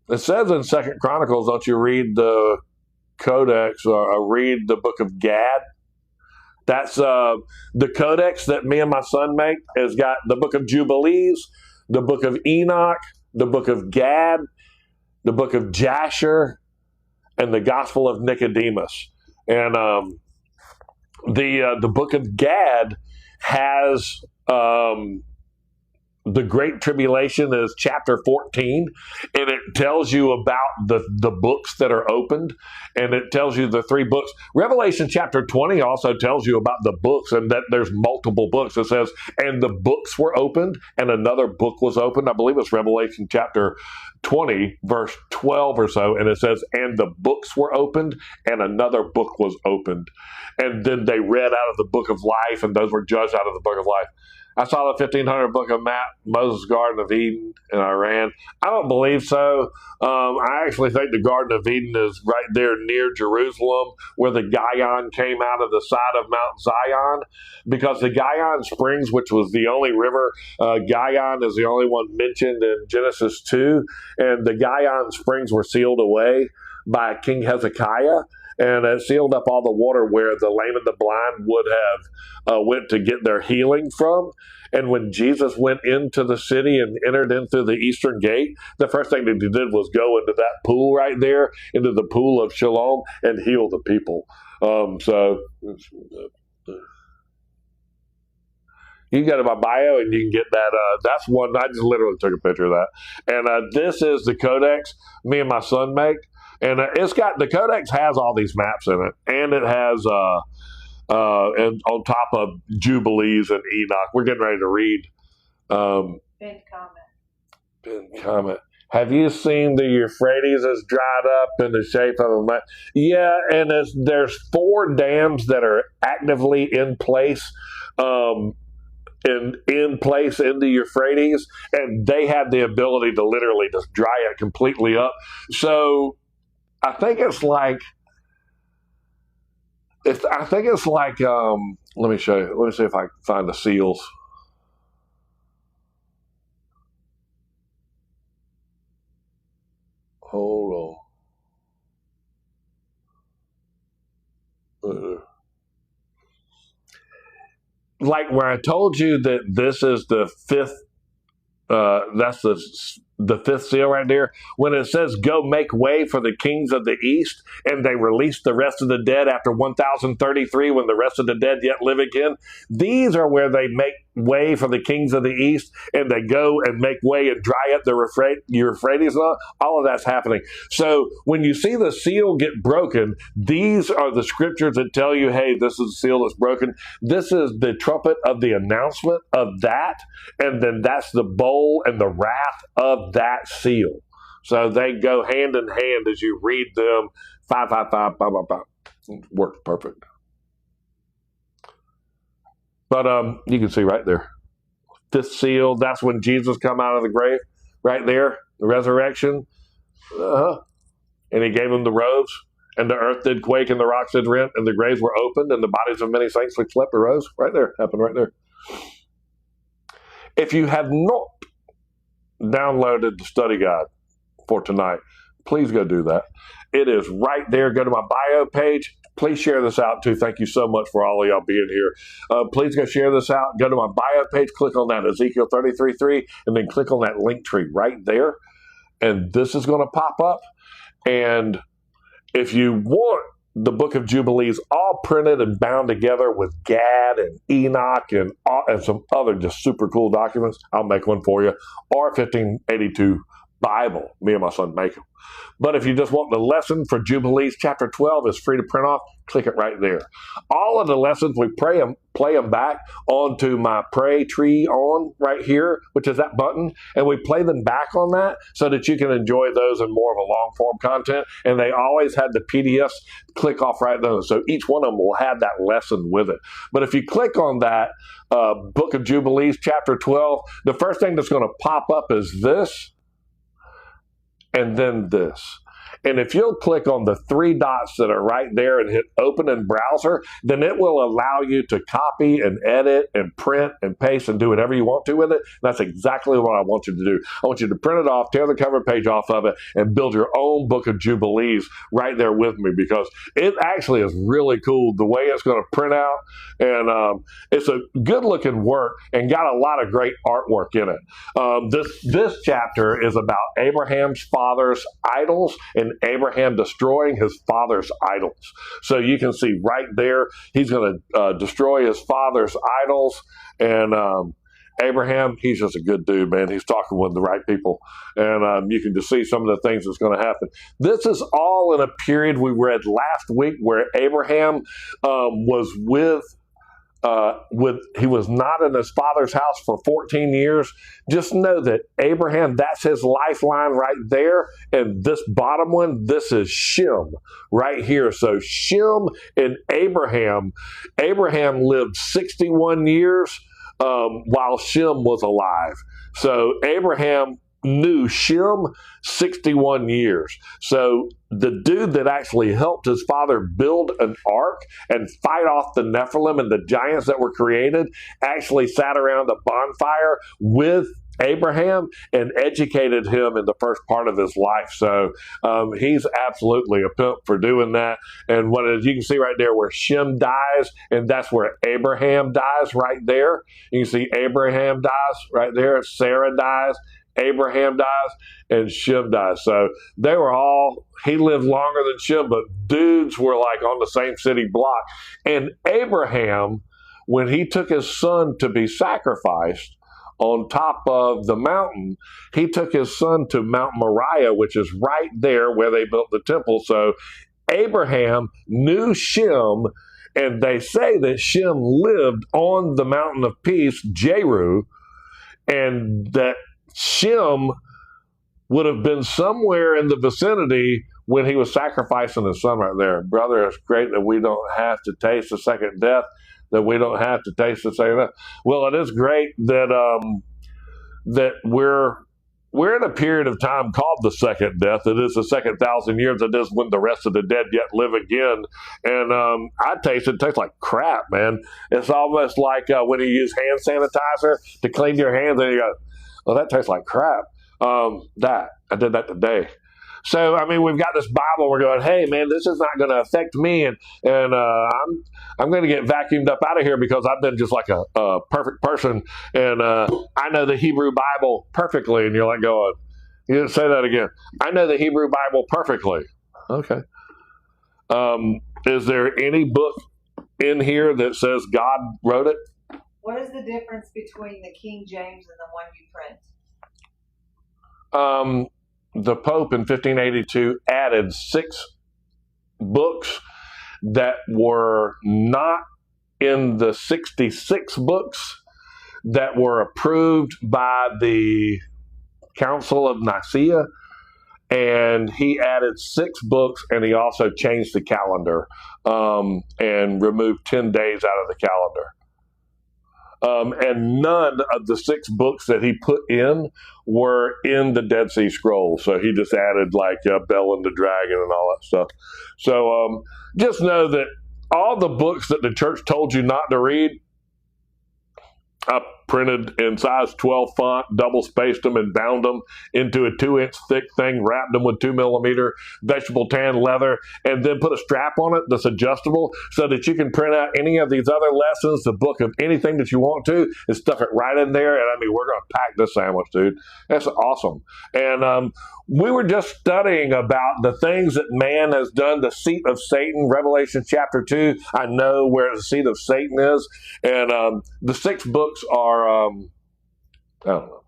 It says in 2nd Chronicles, don't you read the Codex or read the book of Gad? That's the Codex that me and my son make has got the book of Jubilees, the book of Enoch, the book of Gad, the book of Jasher, and the Gospel of Nicodemus. And the book of Gad has the Great Tribulation is chapter 14, and it tells you about the books that are opened, and it tells you the 3 books. Revelation chapter 20 also tells you about the books, and that there's multiple books. It says, and the books were opened, and another book was opened. I believe it's Revelation chapter 20, verse 12 or so, and it says, and the books were opened, and another book was opened. And then they read out of the book of life, and those were judged out of the book of life. I saw the 1500 book of map, Moses' Garden of Eden in Iran. I don't believe so. I actually think the Garden of Eden is right there near Jerusalem, where the Gihon came out of the side of Mount Zion, because the Gihon Springs, which was the only river, Gihon is the only one mentioned in Genesis 2, and the Gihon Springs were sealed away by King Hezekiah. And it sealed up all the water where the lame and the blind would have went to get their healing from. And when Jesus went into the city and entered in through the eastern gate, the first thing that he did was go into that pool right there, into the pool of Shalom, and heal the people. So you can go to my bio and you can get that. That's one. I just literally took a picture of that. And this is the codex me and my son make. And it's got, the codex has all these maps in it, and it has, and on top of Jubilees and Enoch. We're getting ready to read. Pinned comment. Have you seen the Euphrates is dried up in the shape of a map? Yeah, and there's 4 dams that are actively in place. In place in the Euphrates, and they have the ability to literally just dry it completely up. So I think it's like, let me show you. Let me see if I can find the seals. Hold on. Like where I told you that this is the 5th, that's the 5th seal right there. When it says, go make way for the kings of the east, and they release the rest of the dead after 1033, when the rest of the dead yet live again. These are where they make way for the kings of the east, and they go and make way and dry up the Euphrates. All of that's happening. So when you see the seal get broken, these are the scriptures that tell you, hey, this is the seal that's broken. This is the trumpet of the announcement of that, and then that's the bowl and the wrath of that seal. So they go hand in hand as you read them. 555, 555. It works perfect. But you can see right there, 5th seal. That's when Jesus come out of the grave, right there, the resurrection. And he gave them the robes, and the earth did quake, and the rocks did rent, and the graves were opened, and the bodies of many saints which slept arose. Right there, happened right there. If you have not downloaded the study guide for tonight, please go do that. It is right there. Go to my bio page. Please share this out too. Thank you so much for all of y'all being here. Please go share this out. Go to my bio page, click on that Ezekiel 33:3, and then click on that link tree right there. And this is going to pop up. And if you want the book of Jubilees all printed and bound together with Gad and Enoch and some other just super cool documents, I'll make one for you. Or 1582 Bible. Me and my son make them. But if you just want the lesson for Jubilees, chapter 12 is free to print off. Click it right there. All of the lessons, we play them back onto my Pray Tree on right here, which is that button, and we play them back on that so that you can enjoy those in more of a long form content. And they always had the PDFs click off right there, so each one of them will have that lesson with it. But if you click on that Book of Jubilees, chapter 12, the first thing that's going to pop up is this, and then this. And if you'll click on the 3 dots that are right there and hit open in browser, then it will allow you to copy and edit and print and paste and do whatever you want to with it. And that's exactly what I want you to do. I want you to print it off, tear the cover page off of it, and build your own Book of Jubilees right there with me, because it actually is really cool the way it's going to print out. And it's a good looking work and got a lot of great artwork in it. This chapter is about Abraham's father's idols and Abraham destroying his father's idols. So you can see right there, he's going to destroy his father's idols, and Abraham, he's just a good dude, man. He's talking with the right people. And you can just see some of the things that's going to happen. This is all in a period we read last week where Abraham was he was not in his father's house for 14 years. Just know that Abraham, that's his lifeline right there. And this bottom one, this is Shem right here. So Shem and Abraham lived 61 years while Shem was alive. So Abraham knew Shem 61 years. So the dude that actually helped his father build an ark and fight off the Nephilim and the giants that were created actually sat around a bonfire with Abraham and educated him in the first part of his life. So he's absolutely a pimp for doing that. And as you can see right there where Shem dies, and that's where Abraham dies right there. You can see Abraham dies right there. Sarah dies. Abraham dies, and Shem dies. So he lived longer than Shem, but dudes were like on the same city block. And Abraham, when he took his son to be sacrificed on top of the mountain, he took his son to Mount Moriah, which is right there where they built the temple. So Abraham knew Shem, and they say that Shem lived on the mountain of peace, Jeru, and that Shem would have been somewhere in the vicinity when he was sacrificing his son right there. Brother, it's great that we don't have to taste the second death, that we don't have to taste the second death. Well, it is great that that we're in a period of time called the second death. It is the second 1,000 years. It is when the rest of the dead yet live again. And it tastes like crap, man. It's almost like when you use hand sanitizer to clean your hands and you go, well, that tastes like crap. I did that today. So, I mean, we've got this Bible. We're going, hey, man, this is not going to affect me. And I'm going to get vacuumed up out of here because I've been just like a perfect person. And I know the Hebrew Bible perfectly. And you're like going, you didn't say that again. I know the Hebrew Bible perfectly. Okay. Is there any book in here that says God wrote it? What is the difference between the King James and the one you print? The Pope in 1582 added 6 books that were not in the 66 books that were approved by the Council of Nicaea. And he added 6 books, and he also changed the calendar and removed 10 days out of the calendar. And none of the 6 books that he put in were in the Dead Sea Scrolls. So he just added like Bel and the Dragon and all that stuff. So just know that all the books that the church told you not to read, I printed in size 12 font, double spaced them and bound them into a 2-inch thick thing, wrapped them with 2mm vegetable tan leather, and then put a strap on it that's adjustable so that you can print out any of these other lessons, the book of anything that you want to, and stuff it right in there. And I mean, we're going to pack this sandwich, dude. That's awesome. And we were just studying about the things that man has done, the seat of Satan, Revelation chapter 2. I know where the seat of Satan is. And the 6 books are, I don't know.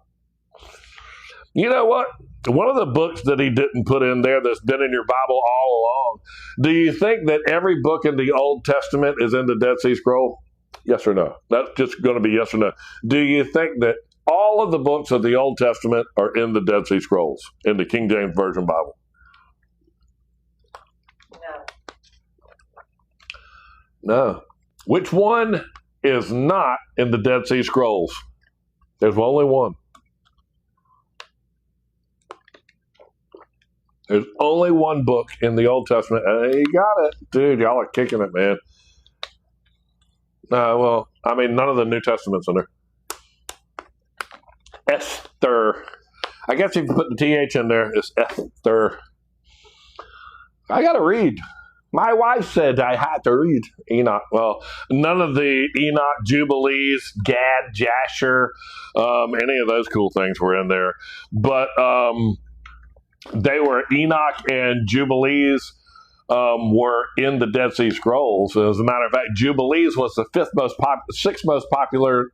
You know what? One of the books that he didn't put in there that's been in your Bible all along, do you think that every book in the Old Testament is in the Dead Sea Scroll? Yes or no? That's just going to be yes or no. Do you think that all of the books of the Old Testament are in the Dead Sea Scrolls, in the King James Version Bible? No. Which one is not in the Dead Sea Scrolls? There's only one. There's only one book in the Old Testament. You got it. Dude, y'all are kicking it, man. Well, I mean, none of the New Testament's in there. Esther. I guess if you put the TH in there, it's Esther. I got to read. My wife said I had to read Enoch. Well, none of the Enoch, Jubilees, Gad, Jasher, any of those cool things were in there. But they were Enoch and Jubilees were in the Dead Sea Scrolls. As a matter of fact, Jubilees was the sixth most popular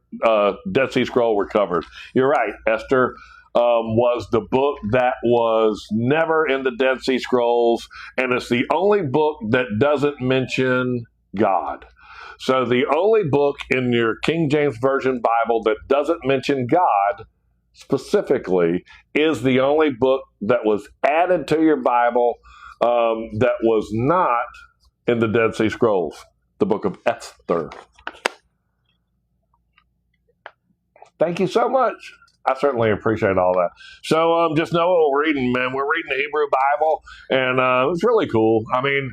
Dead Sea Scroll recovered. You're right, Esther was the book that was never in the Dead Sea Scrolls, and it's the only book that doesn't mention God. So the only book in your King James Version Bible that doesn't mention God specifically is the only book that was added to your Bible that was not in the Dead Sea Scrolls, the book of Esther. Thank you so much. I certainly appreciate all that. So just know what we're reading, man. We're reading the Hebrew Bible, and it's really cool. I mean,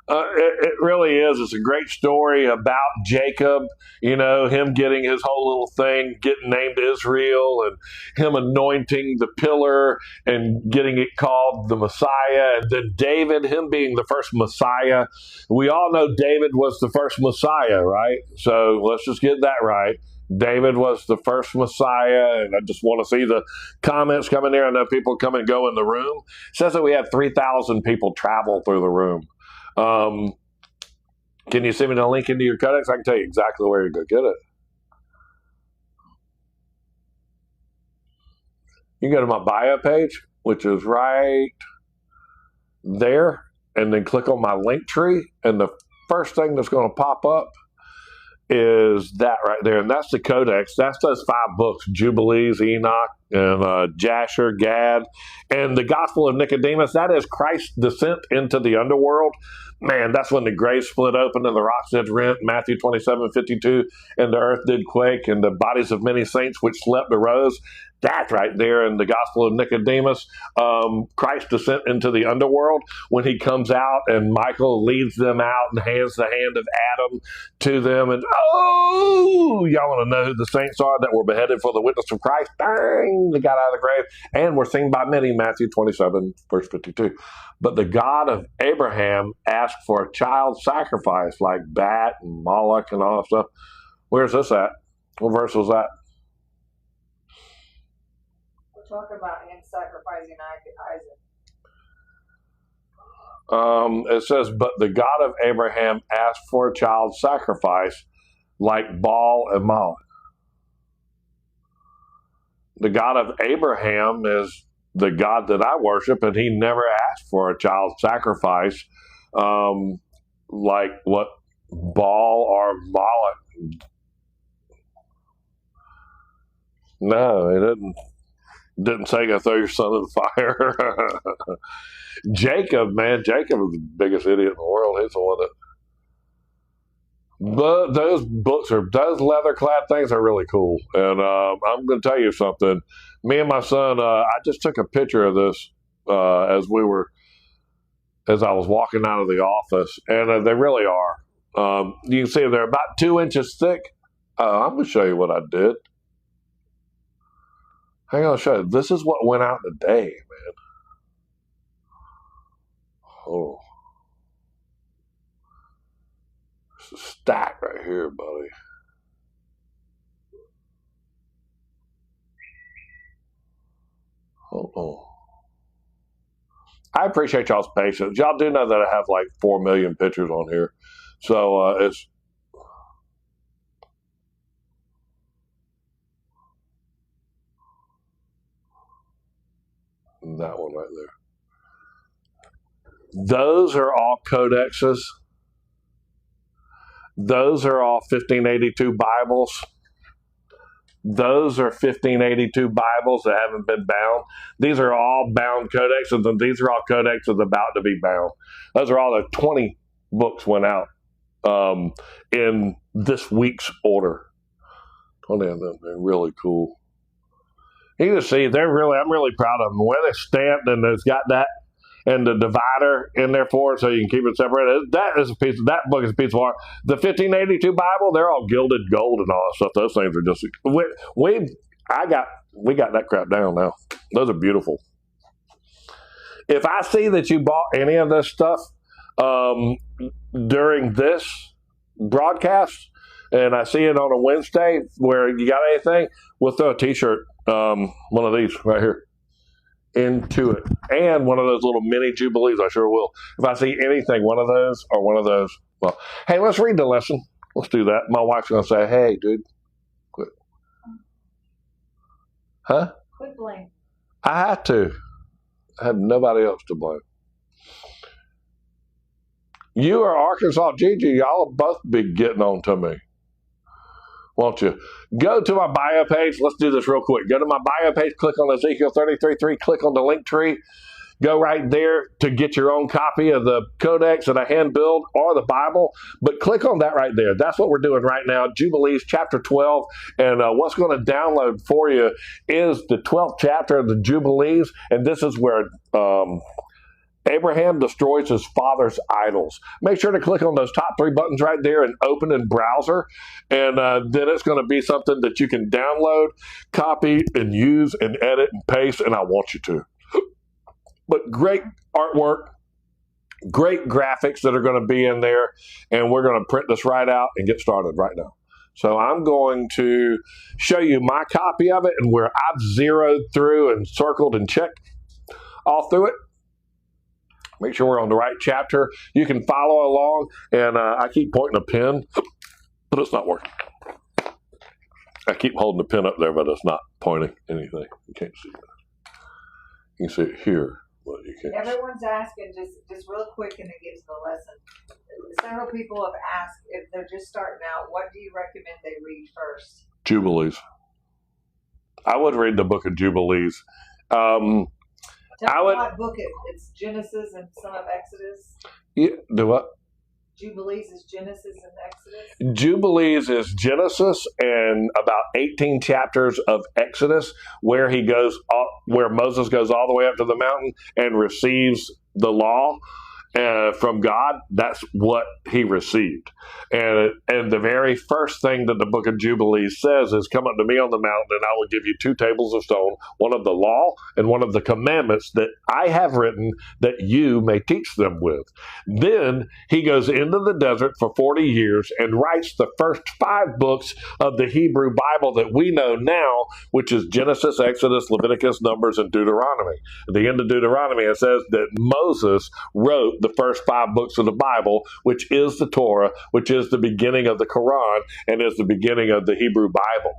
it really is. It's a great story about Jacob, him getting his whole little thing, getting named Israel, and him anointing the pillar and getting it called the Messiah. And then David, him being the first Messiah. We all know David was the first Messiah, right? So let's just get that right. David was the first Messiah, and I just want to see the comments coming there. I know people come and go in the room. It says that we had 3,000 people travel through the room. Can you send me the link into your codex? I can tell you exactly where to go get it. You can go to my bio page, which is right there, and then click on my link tree, and the first thing that's going to pop up is that right there, and that's the codex. That's those 5 books: Jubilees, Enoch, and Jasher, Gad, and the Gospel of Nicodemus. That is Christ's descent into the underworld. Man, that's when the grave split open and the rocks did rent, Matthew 27:52, and the earth did quake, and the bodies of many saints which slept arose. That's right there in the Gospel of Nicodemus. Christ's descent into the underworld, when he comes out and Michael leads them out and hands the hand of Adam to them. And, y'all want to know who the saints are that were beheaded for the witness of Christ? Bang! They got out of the grave and were seen by many, Matthew 27, verse 52. But the God of Abraham asked for a child sacrifice like Bat and Moloch and all that stuff. Where's this at? What verse was that? Talk about him sacrificing Isaac. It says, but the God of Abraham asked for a child sacrifice like Baal and Moloch. The God of Abraham is the God that I worship, and he never asked for a child sacrifice like what Baal or Moloch. No, he didn't say go throw your son in the fire. Jacob is the biggest idiot in the world. He's the one that. But those leather-clad things are really cool. And I'm going to tell you something. Me and my son, I just took a picture of this as I was walking out of the office, and they really are. You can see they're about 2 inches thick. I'm going to show you what I did. Hang on, I'll show you. This is what went out today, man. Oh. It's a stack right here, buddy. Oh. I appreciate y'all's patience. Y'all do know that I have like 4 million pictures on here. So it's that one right there. Those are all codexes. Those are all 1582 Bibles. Those are 1582 Bibles that haven't been bound. These are all bound codexes, and these are all codexes about to be bound. Those are all the 20 books went out in this week's order. 20 of them. They're really cool. You can see I'm really proud of them. Where they're stamped and it's got that and the divider in there for it so you can keep it separated. That book is a piece of art. The 1582 Bible, they're all gilded gold and all that stuff. Those things are just we got that crap down now. Those are beautiful. If I see that you bought any of this stuff during this broadcast, and I see it on a Wednesday where you got anything, we'll throw a t-shirt, one of these right here, into it. And one of those little mini Jubilees, I sure will. If I see anything, one of those or one of those, well, hey, let's read the lesson. Let's do that. My wife's going to say, hey, dude, quit. Huh? Quit blame. I have to. I have nobody else to blame. You or Arkansas Gigi, y'all will both be getting on to me. Won't you? Go to my bio page. Let's do this real quick. Go to my bio page, click on Ezekiel 33:3, click on the link tree. Go right there to get your own copy of the Codex that I hand build or the Bible. But click on that right there. That's what we're doing right now. Jubilees chapter 12. And what's going to download for you is the 12th chapter of the Jubilees. And this is where Abraham destroys his father's idols. Make sure to click on those top 3 buttons right there and open in browser. And then it's going to be something that you can download, copy, and use and edit and paste. And I want you to. But great artwork, great graphics that are going to be in there. And we're going to print this right out and get started right now. So I'm going to show you my copy of it and where I've zeroed through and circled and checked all through it. Make sure we're on the right chapter. You can follow along, and I keep pointing a pen, but it's not working. I keep holding the pen up there, but it's not pointing anything. You can't see it. You can see it here, but you can't. Everyone's asking, just real quick, and it gets to the lesson. Several people have asked if they're just starting out, what do you recommend they read first? Jubilees. I would read the book of Jubilees. Tell me what book it's Genesis and some of Exodus. Yeah, do what? Jubilees is Genesis and Exodus? Jubilees is Genesis and about 18 chapters of Exodus where where Moses goes all the way up to the mountain and receives the law from God. That's what he received. And the very first thing that the book of Jubilees says is, come up to me on the mountain and I will give you 2 tables of stone, one of the law and one of the commandments that I have written that you may teach them with. Then he goes into the desert for 40 years and writes the first 5 books of the Hebrew Bible that we know now, which is Genesis, Exodus, Leviticus, Numbers, and Deuteronomy. At the end of Deuteronomy, it says that Moses wrote the first 5 books of the Bible, which is the Torah, which is the beginning of the Quran, and is the beginning of the Hebrew Bible.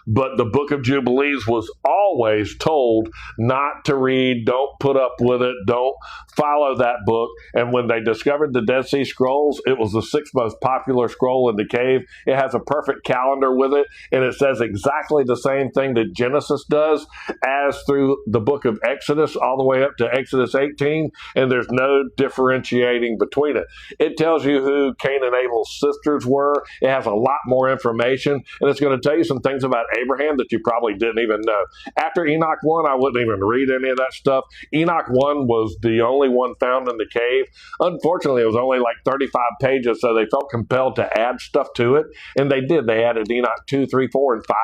But the book of Jubilees was always told not to read, don't put up with it, don't follow that book. And when they discovered the Dead Sea Scrolls, it was the 6th most popular scroll in the cave. It has a perfect calendar with it, and it says exactly the same thing that Genesis does as through the book of Exodus, all the way up to Exodus 18, and there's no differentiating between it. It tells you who Cain and Abel's sisters were. It has a lot more information, and it's going to tell you some things about Abraham that you probably didn't even know. After Enoch 1, I wouldn't even read any of that stuff. Enoch 1 was the only one found in the cave. Unfortunately, it was only like 35 pages, so they felt compelled to add stuff to it, and they did. They added Enoch 2, 3, 4, and 5,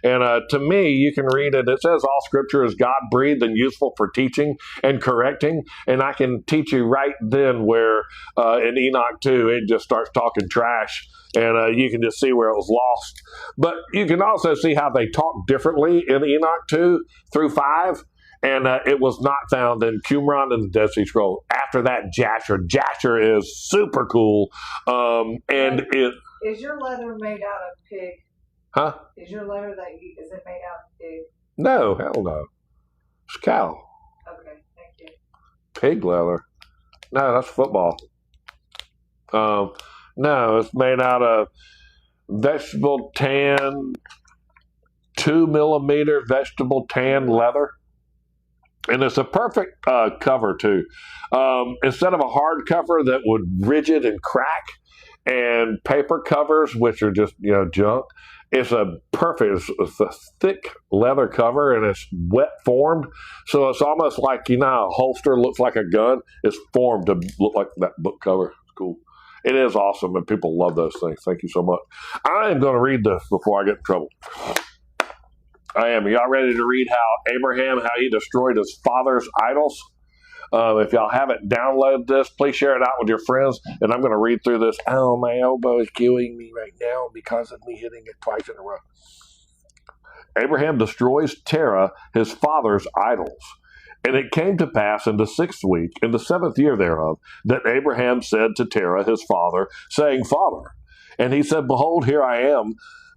and to me, you can read it. It says all scripture is God-breathed and useful for teaching and correcting, and I can teach you right then where in Enoch 2, it just starts talking trash, and you can just see where it was lost. But you can also see how they talk differently in Enoch 2 through 5. And it was not found in Qumran and the Dead Sea Scroll. After that, Jasher. Jasher is super cool. Is your leather made out of pig? Huh? Is your leather is it made out of pig? No, hell no. It's cow. Okay, thank you. Pig leather. No, that's football. No, it's made out of vegetable tan, 2mm vegetable tan leather. And it's a perfect cover, too. Instead of a hard cover that would rigid and crack, and paper covers, which are just, junk, it's a thick leather cover, and it's wet formed. So it's almost like, how a holster looks like a gun. It's formed to look like that book cover. It's cool. It is awesome, and people love those things. Thank you so much. I am going to read this before I get in trouble. I am. Are y'all ready to read how he destroyed his father's idols? If y'all haven't downloaded this, please share it out with your friends. And I'm going to read through this. Oh, my elbow is killing me right now because of me hitting it twice in a row. Abraham destroys Terah, his father's idols. And it came to pass in the 6th week, in the 7th year thereof, that Abraham said to Terah his father, saying, Father. And he said, Behold, here I am,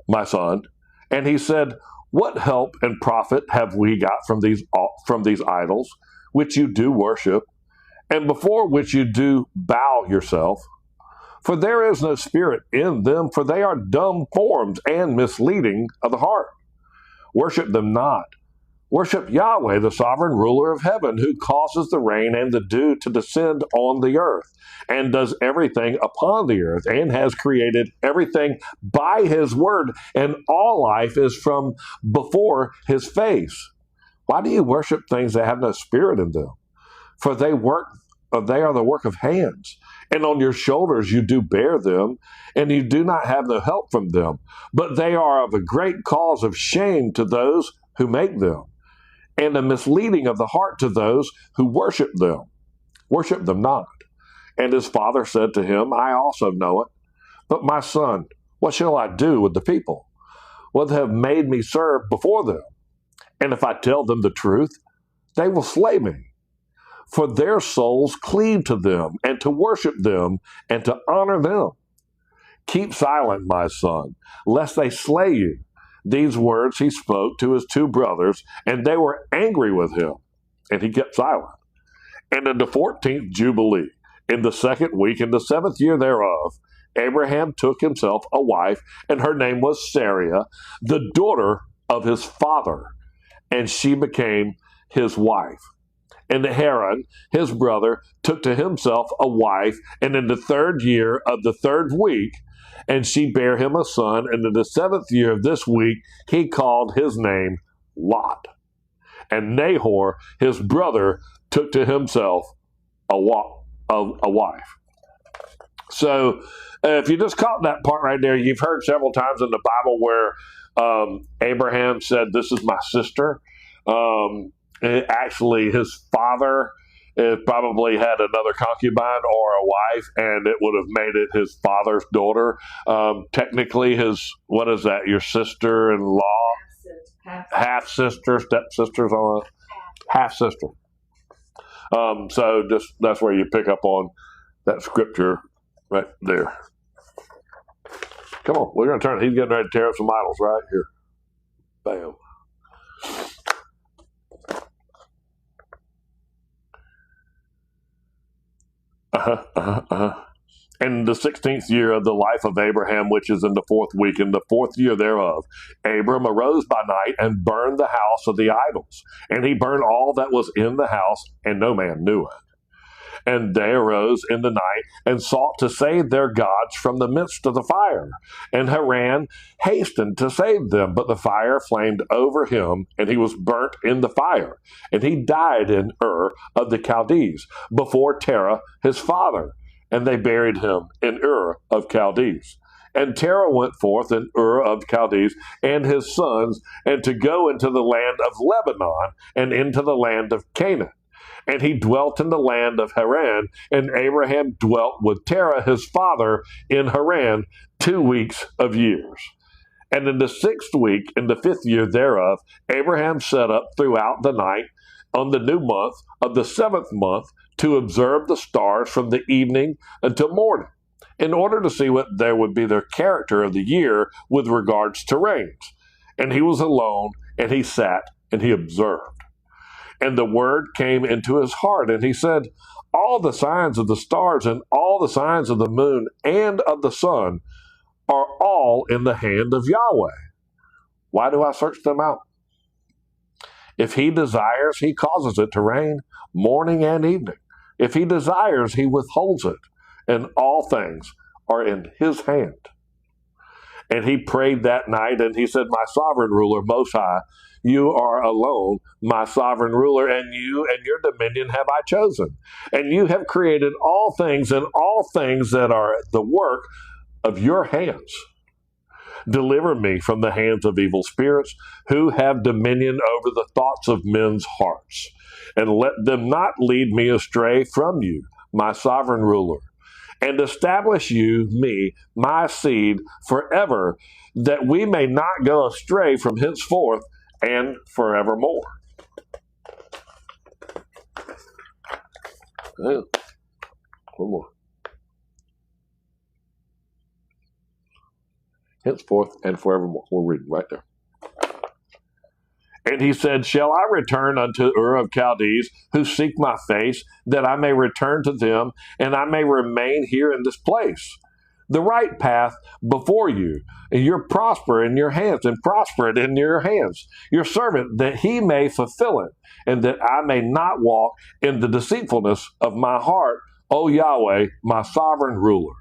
my son. And he said, What help and profit have we got from these idols, which you do worship, and before which you do bow yourself? For there is no spirit in them, for they are dumb forms and misleading of the heart. Worship them not. Worship Yahweh, the sovereign ruler of heaven, who causes the rain and the dew to descend on the earth, and does everything upon the earth, and has created everything by his word, and all life is from before his face. Why do you worship things that have no spirit in them? For they are the work of hands, and on your shoulders you do bear them, and you do not have no help from them. But they are of a great cause of shame to those who make them, and a misleading of the heart to those who worship them. Worship them not. And his father said to him, I also know it. But my son, what shall I do with the people? Well, they have made me serve before them. And if I tell them the truth, they will slay me. For their souls cleave to them, and to worship them, and to honor them. Keep silent, my son, lest they slay you. These words he spoke to his 2 brothers, and they were angry with him, and he kept silent. And in the 14th Jubilee, in the 2nd week, in the 7th year thereof, Abraham took himself a wife, and her name was Sarah, the daughter of his father, and she became his wife. And Haran, his brother, took to himself a wife, and in the 3rd year of the 3rd week, and she bare him a son, and in the 7th year of this week he called his name Lot. And Nahor, his brother, took to himself a wife. So if you just caught that part right there, you've heard several times in the Bible where Abraham said, this is my sister. Actually, his father probably had another concubine or a wife, and it would have made it his father's daughter. Technically, what is that? Your sister-in-law, half-sister, stepsister's on half-sister. So that's where you pick up on that scripture right there. Come on, we're going to turn. He's getting ready to tear up some idols right here. Bam. In the 16th year of the life of Abraham, which is in the 4th week, in the 4th year thereof, Abram arose by night and burned the house of the idols. And he burned all that was in the house, and no man knew it. And they arose in the night and sought to save their gods from the midst of the fire. And Haran hastened to save them, but the fire flamed over him, and he was burnt in the fire. And he died in Ur of the Chaldees, before Terah his father. And they buried him in Ur of Chaldees. And Terah went forth in Ur of Chaldees and his sons, and to go into the land of Lebanon, and into the land of Canaan. And he dwelt in the land of Haran, and Abraham dwelt with Terah his father in Haran 2 weeks of years. And in the 6th week, in the 5th year thereof, Abraham set up throughout the night on the new month of the 7th month to observe the stars from the evening until morning, in order to see what there would be the character of the year with regards to rains. And he was alone, and he sat, and he observed. And the word came into his heart, and he said, all the signs of the stars and all the signs of the moon and of the sun are all in the hand of Yahweh. Why do I search them out? If he desires, he causes it to rain morning and evening. If he desires, he withholds it, and all things are in his hand. And he prayed that night, and he said, my sovereign ruler, Most High, you are alone, my sovereign ruler, and you and your dominion have I chosen. And you have created all things, and all things that are the work of your hands. Deliver me from the hands of evil spirits, who have dominion over the thoughts of men's hearts. And let them not lead me astray from you, my sovereign ruler. And establish you, me, my seed, forever, that we may not go astray from henceforth and forevermore. Yeah. One more. Henceforth and forevermore. We're reading right there. And he said, shall I return unto Ur of Chaldees, who seek my face, that I may return to them, and I may remain here in this place? The right path before you, and you're prosper in your hands, and prosper it in your hands. Your servant, that he may fulfill it, and that I may not walk in the deceitfulness of my heart, O Yahweh, my sovereign ruler.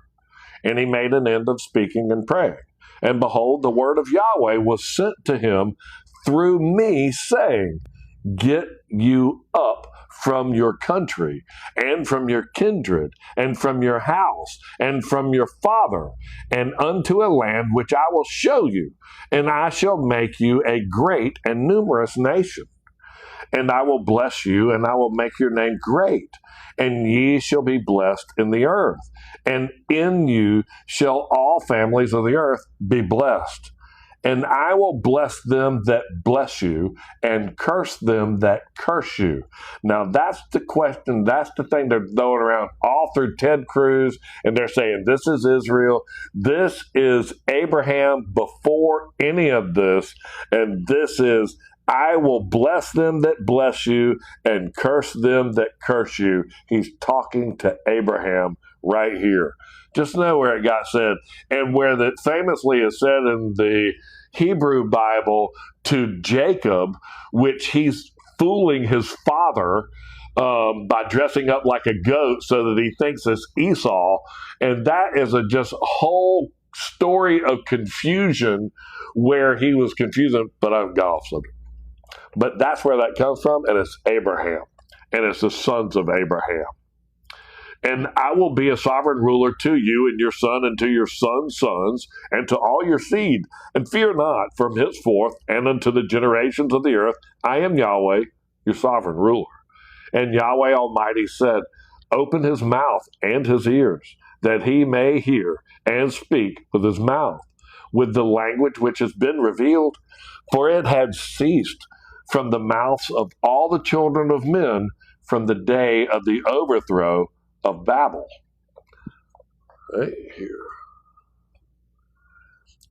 And he made an end of speaking and praying. And behold, the word of Yahweh was sent to him through me, saying, get you up from your country, and from your kindred, and from your house, and from your father, and unto a land which I will show you, and I shall make you a great and numerous nation. And I will bless you, and I will make your name great, and ye shall be blessed in the earth. And in you shall all families of the earth be blessed. And I will bless them that bless you, and curse them that curse you. Now, that's the question. That's the thing they're throwing around all through Ted Cruz, and they're saying, this is Israel. This is Abraham before any of this, and this is, I will bless them that bless you, and curse them that curse you. He's talking to Abraham right here. Just know where it got said, and where that famously is said in the Hebrew Bible to Jacob, which he's fooling his father by dressing up like a goat so that he thinks it's Esau. And that is a just whole story of confusion where he was confusing, but I've got off subject. But that's where that comes from, and it's Abraham, and it's the sons of Abraham. And I will be a sovereign ruler to you and your son and to your son's sons and to all your seed. And fear not, from henceforth and unto the generations of the earth, I am Yahweh, your sovereign ruler. And Yahweh Almighty said, open his mouth and his ears, that he may hear and speak with his mouth, with the language which has been revealed. For it had ceased from the mouths of all the children of men from the day of the overthrow of Babel. Right here.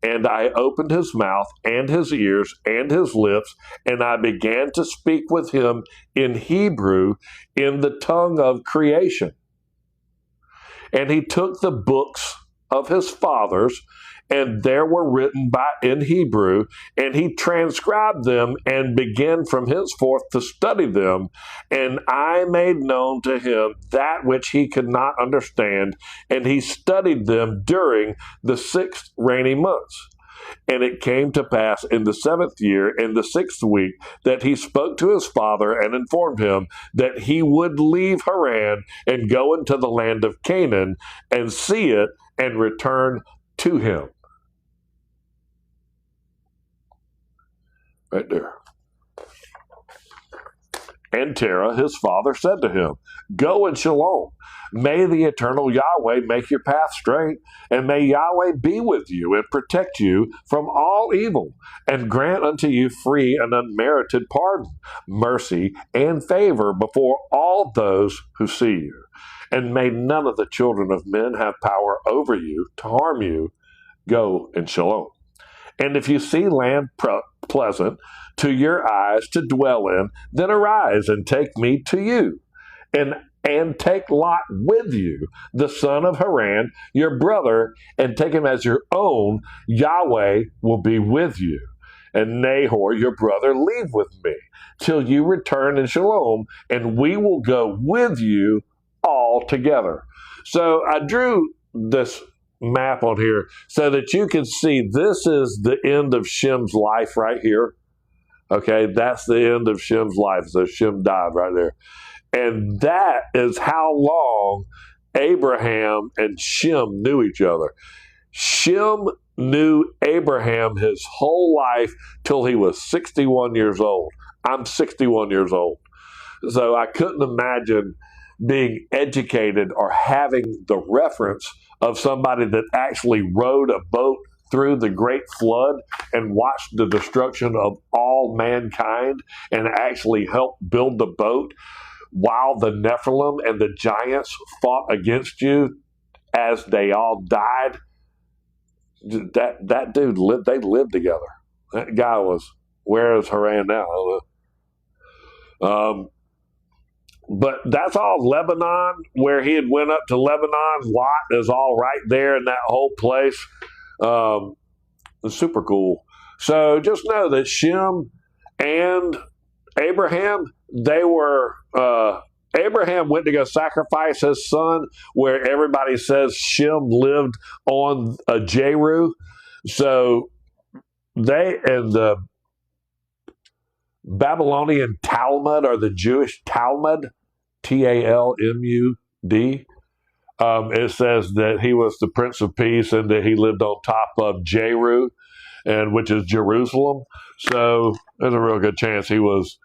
And I opened his mouth and his ears and his lips, and I began to speak with him in Hebrew, in the tongue of creation. And he took the books of his fathers, and there were written in Hebrew, and he transcribed them and began from henceforth to study them. And I made known to him that which he could not understand, and he studied them during the 6 rainy months. And it came to pass in the 7th year, in the 6th week, that he spoke to his father and informed him that he would leave Haran and go into the land of Canaan and see it and return to him. Right there. And Terah, his father, said to him, go in shalom. May the eternal Yahweh make your path straight, and may Yahweh be with you and protect you from all evil, and grant unto you free and unmerited pardon, mercy, and favor before all those who see you. And may none of the children of men have power over you to harm you. Go in shalom. And if you see land pleasant to your eyes to dwell in, then arise and take me to you, and take Lot with you, the son of Haran, your brother, and take him as your own. Yahweh will be with you. And Nahor, your brother, leave with me till you return in shalom, and we will go with you all together. So I drew this map on here so that you can see this is the end of Shem's life right here. Okay, that's the end of Shem's life. So Shem died right there. And that is how long Abraham and Shem knew each other. Shem knew Abraham his whole life till he was 61 years old. I'm 61 years old. So I couldn't imagine being educated or having the reference of somebody that actually rowed a boat through the great flood and watched the destruction of all mankind and actually helped build the boat while the Nephilim and the giants fought against you as they all died. That dude lived. They lived together. That guy was. Where is Haran now? I don't know. But that's all Lebanon, where he had went up to Lebanon. Lot is all right there in that whole place. It's super cool. So just know that Shem and Abraham, they were, Abraham went to go sacrifice his son where everybody says Shem lived on a Jeru. So they, and the Babylonian Talmud, or the Jewish Talmud, Talmud, it says that he was the Prince of Peace and that he lived on top of Jeru, and which is Jerusalem. So there's a real good chance he was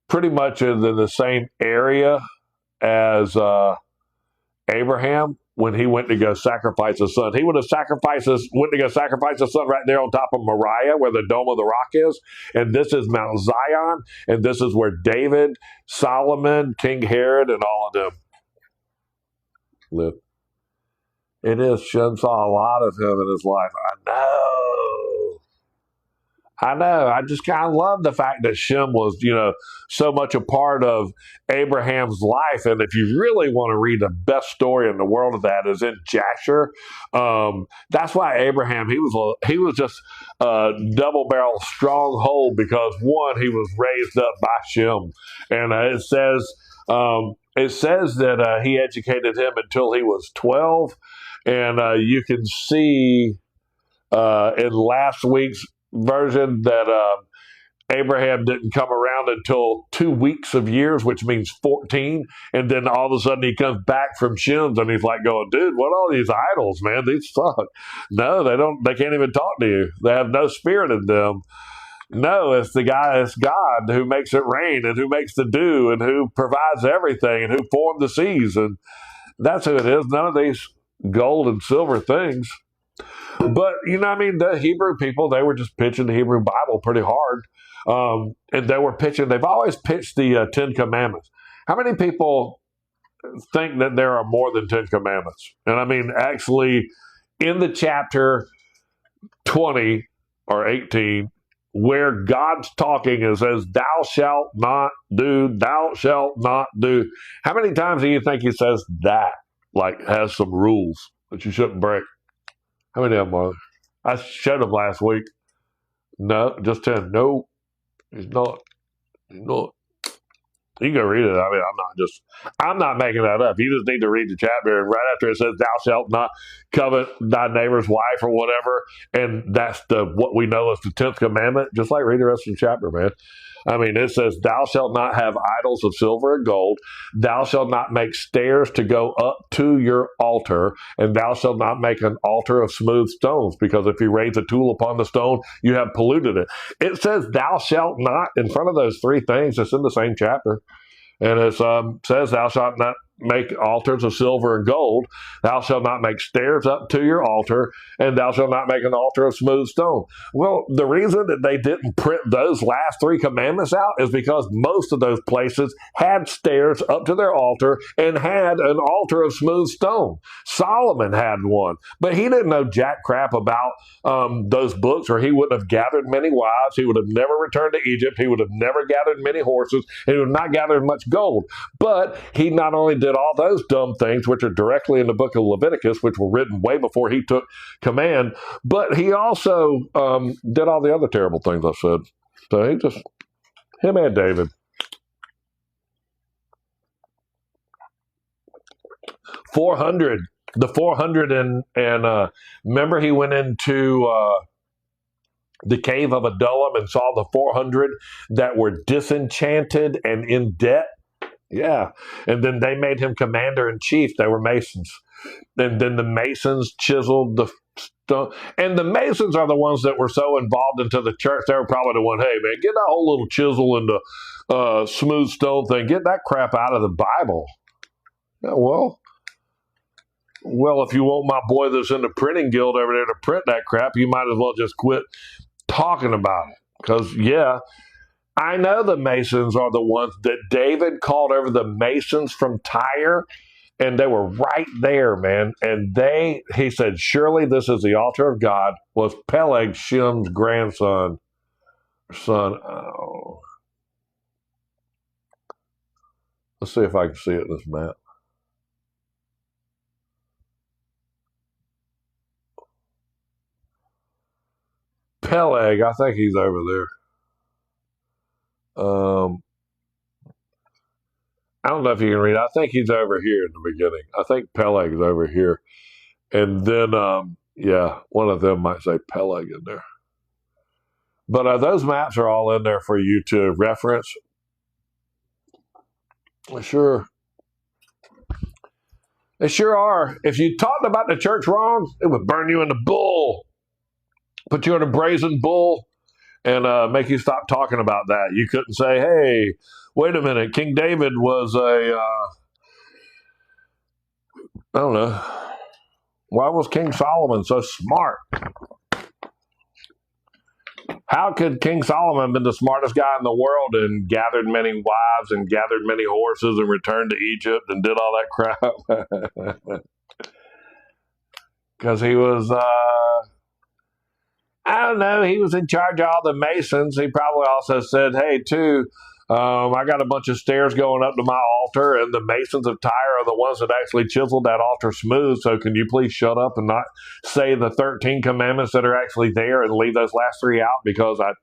pretty much in the same area as Abraham when he went to go sacrifice his son. He would have went to go sacrifice his son right there on top of Moriah, where the Dome of the Rock is. And this is Mount Zion, and this is where David, Solomon, King Herod, and all of them lived. It is. Shem saw a lot of him in his life. I know. I just kind of love the fact that Shem was, so much a part of Abraham's life. And if you really want to read the best story in the world of that is in Jasher. That's why Abraham, he was just a double-barrel stronghold because, one, he was raised up by Shem. And it says that he educated him until he was 12. And you can see in last week's version that Abraham didn't come around until 2 weeks of years, which means 14. And then all of a sudden he comes back from Shem's and he's like going, dude, what are all these idols, man? These suck. No, they can't even talk to you. They have no spirit in them. No, it's God who makes it rain and who makes the dew and who provides everything and who formed the seas. And that's who it is. None of these gold and silver things. But, the Hebrew people, they were just pitching the Hebrew Bible pretty hard. And they've always pitched the 10 Commandments. How many people think that there are more than 10 Commandments? And actually, in the chapter 20 or 18, where God's talking, it says, thou shalt not do, thou shalt not do. How many times do you think he says that, like has some rules that you shouldn't break? How many of them are there? I showed them last week. No, just 10. No, he's not. He's not. You can go read it. I'm not making that up. You just need to read the chapter. And right after it says, thou shalt not covet thy neighbor's wife or whatever. And that's what we know as the 10th commandment. Just like read the rest of the chapter, man. It says, thou shalt not have idols of silver and gold. Thou shalt not make stairs to go up to your altar. And thou shalt not make an altar of smooth stones, because if you raise a tool upon the stone, you have polluted it. It says, thou shalt not in front of those three things. It's in the same chapter. And it says, thou shalt not make altars of silver and gold. Thou shalt not make stairs up to your altar, and thou shalt not make an altar of smooth stone. Well, the reason that they didn't print those last three commandments out is because most of those places had stairs up to their altar and had an altar of smooth stone. Solomon had one, but he didn't know jack crap about those books, or he wouldn't have gathered many wives. He would have never returned to Egypt. He would have never gathered many horses, and he would not gathered much gold. But he not only did all those dumb things, which are directly in the book of Leviticus, which were written way before he took command, but he also did all the other terrible things I said. So him and David. 400. The 400 and remember he went into the cave of Adullam and saw the 400 that were disenchanted and in debt. Yeah. And then they made him commander-in-chief. They were masons. And then the masons chiseled the stone. And the masons are the ones that were so involved into the church. They were probably the one, hey, man, get that whole little chisel and the smooth stone thing. Get that crap out of the Bible. Yeah, well, if you want my boy that's in the printing guild over there to print that crap, you might as well just quit talking about it. Because, yeah, I know the Masons are the ones that David called over the Masons from Tyre, and they were right there, man. And he said, surely this is the altar of God, was Peleg, Shem's grandson. Oh. Let's see if I can see it in this map. Peleg, I think he's over there. I don't know if you can read. I think he's over here in the beginning. I think Peleg's over here. And then, yeah, one of them might say Peleg in there. But those maps are all in there for you to reference. Sure. They sure are. If you talked about the church wrong, it would burn you in the bull, put you in a brazen bull, and make you stop talking about that. You couldn't say, hey, wait a minute, King David was I don't know. Why was King Solomon so smart? How could King Solomon been the smartest guy in the world and gathered many wives and gathered many horses and returned to Egypt and did all that crap? Because he was, I don't know, he was in charge of all the Masons. He probably also said, hey, too, I got a bunch of stairs going up to my altar, and the Masons of Tyre are the ones that actually chiseled that altar smooth. So can you please shut up and not say the 13 commandments that are actually there and leave those last 3 out? Because I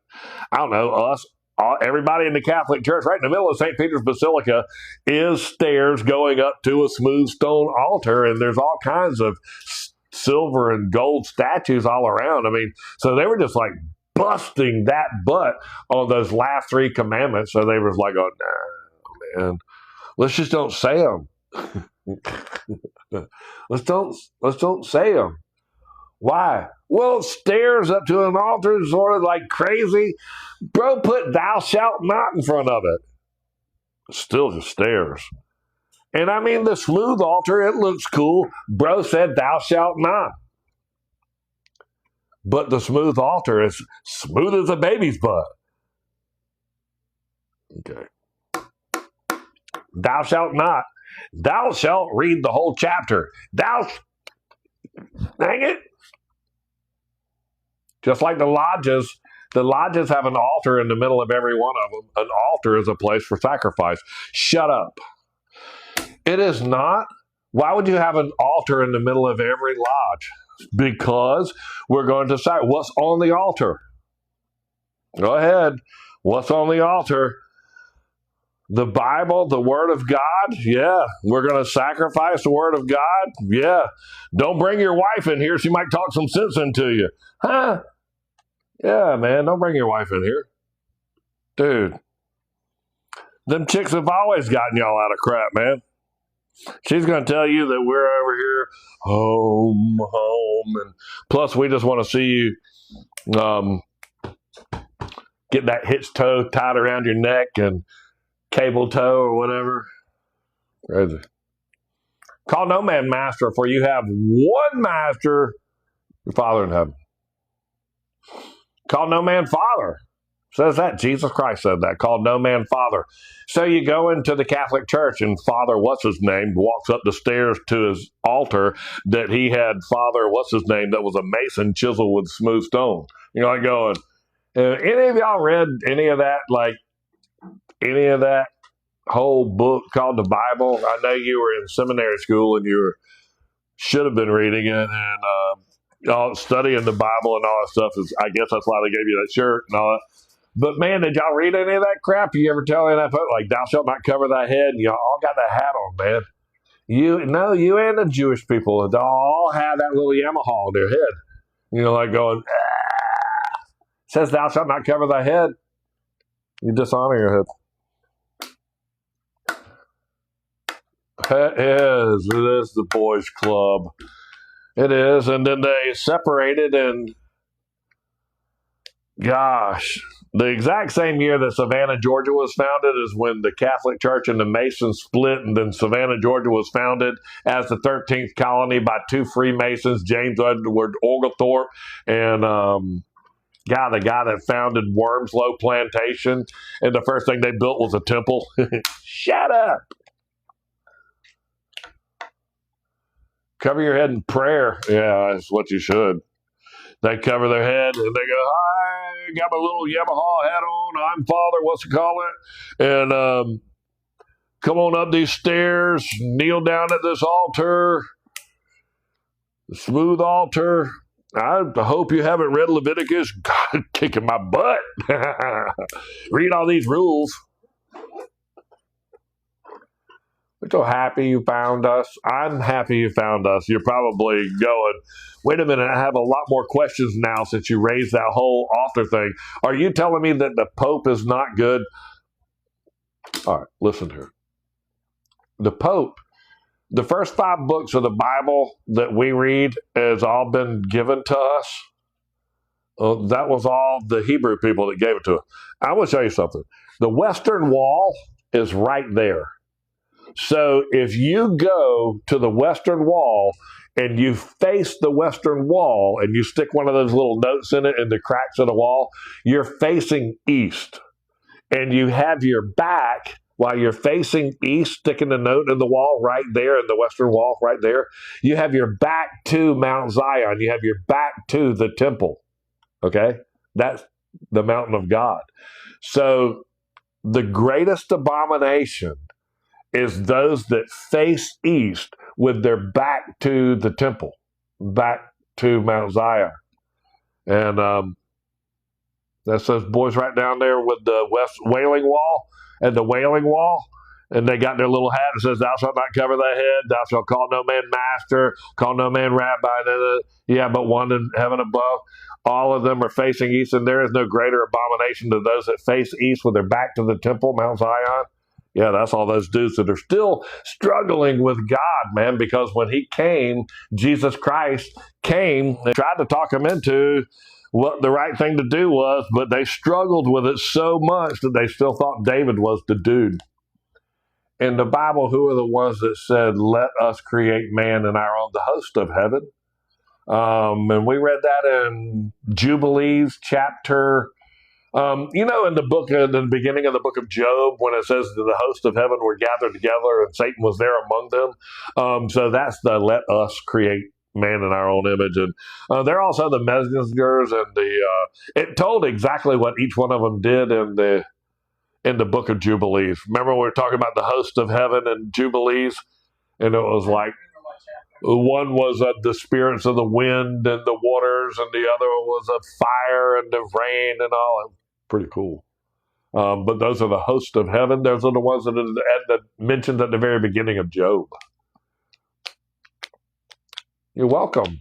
don't know, everybody in the Catholic Church, right in the middle of St. Peter's Basilica, is stairs going up to a smooth stone altar, and there's all kinds of silver and gold statues all around. I mean, so they were just like busting that butt on those last 3 commandments. So they was like, oh, no, man, let's just don't say them. let's don't say them. Why? Well, stairs up to an altar is sort of like crazy. Bro, put thou shalt not in front of it. Still just stairs. And I mean, the smooth altar, it looks cool. Bro said thou shalt not. But the smooth altar is smooth as a baby's butt. Okay. Thou shalt not. Thou shalt read the whole chapter. Dang it. Just like the lodges have an altar in the middle of every one of them. An altar is a place for sacrifice. Shut up. It is not. Why would you have an altar in the middle of every lodge? Because we're going to say, what's on the altar? Go ahead. What's on the altar? The Bible, the Word of God? Yeah. We're going to sacrifice the Word of God? Yeah. Don't bring your wife in here. She might talk some sense into you. Huh? Yeah, man. Don't bring your wife in here. Dude. Them chicks have always gotten y'all out of crap, man. She's going to tell you that we're over here home, and plus we just want to see you get that hitch toe tied around your neck and cable toe or whatever. Crazy. Call no man master, for you have one master, your Father in heaven. Call no man father. Says that. Jesus Christ said that. Called no man father. So you go into the Catholic Church and Father what's-his-name walks up the stairs to his altar that he had Father what's-his-name that was a mason chiseled with smooth stone. You're like going, any of y'all read any of that, like any of that whole book called the Bible? I know you were in seminary school and should have been reading it and studying the Bible and all that stuff. I guess that's why they gave you that shirt and all that. But man, did y'all read any of that crap? You ever tell any of that? Like, thou shalt not cover thy head. And y'all all got that hat on, man. You and the Jewish people, they all have that little Yamaha on their head. Like going, says thou shalt not cover thy head. You dishonor your head. It is the boys' club. It is. And then they separated and gosh, the exact same year that Savannah, Georgia was founded is when the Catholic Church and the Masons split, and then Savannah, Georgia was founded as the 13th colony by 2 Freemasons, James Edward Oglethorpe and The guy that founded Wormslow Plantation, and the first thing they built was a temple. Shut up. Cover your head in prayer. Yeah, that's what you should. They cover their head and they go, hi, got my little Yamaha hat on. I'm Father, what's it call it? And come on up these stairs, kneel down at this altar, smooth altar. I hope you haven't read Leviticus. God, kicking my butt. Read all these rules. We're so happy you found us. I'm happy you found us. You're probably going, wait a minute, I have a lot more questions now since you raised that whole author thing. Are you telling me that the Pope is not good? All right, listen here. The Pope, the first 5 books of the Bible that we read has all been given to us. That was all the Hebrew people that gave it to us. I will show you something. The Western Wall is right there. So if you go to the Western Wall and you face the Western Wall and you stick one of those little notes in it in the cracks of the wall, you're facing east. And you have your back, while you're facing east, sticking the note in the wall right there, in the Western Wall right there, you have your back to Mount Zion. You have your back to the temple. Okay? That's the mountain of God. So the greatest abomination is those that face east with their back to the temple, back to Mount Zion. And that's those boys right down there with the West Wailing Wall and the Wailing Wall. And they got their little hat that says, thou shalt not cover thy head, thou shalt call no man master, call no man rabbi. Yeah, but one in heaven above. All of them are facing east, and there is no greater abomination to those that face east with their back to the temple, Mount Zion. Yeah, that's all those dudes that are still struggling with God, man, because when he came, Jesus Christ came, they tried to talk him into what the right thing to do was, but they struggled with it so much that they still thought David was the dude. In the Bible, who are the ones that said, let us create man in our own, the host of heaven? And we read that in Jubilees chapter. In the beginning of the book of Job, when it says that the host of heaven were gathered together and Satan was there among them. So that's the let us create man in our own image. And they're also the messengers, and it told exactly what each one of them did in the book of Jubilees. Remember we were talking about the host of heaven and Jubilees? And it was like, one was the spirits of the wind and the waters, and the other was of fire and the rain and all. Pretty cool. But those are the hosts of heaven. Those are the ones that are mentioned at the very beginning of Job. You're welcome.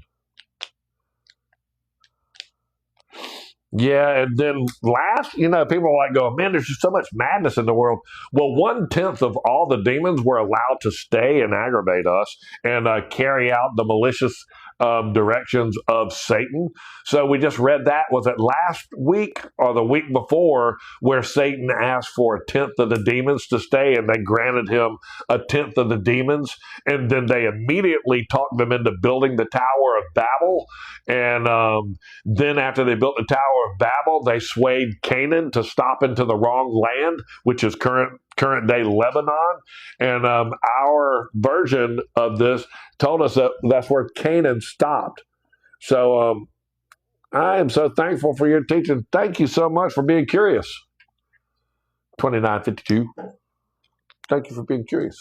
Yeah, and then last, people are like going, man, there's just so much madness in the world. Well, 1/10 of all the demons were allowed to stay and aggravate us and carry out the malicious directions of Satan. So we just read that. Was it last week or the week before where Satan asked for 1/10 of the demons to stay, and they granted him 1/10 of the demons, and then they immediately talked them into building the Tower of Babel. And then after they built the Tower of Babel, they swayed Canaan to stop into the wrong land, which is current day Lebanon. And our version of this told us that that's where Canaan stopped. So I am so thankful for your teaching. Thank you so much for being curious. 2952. Thank you for being curious.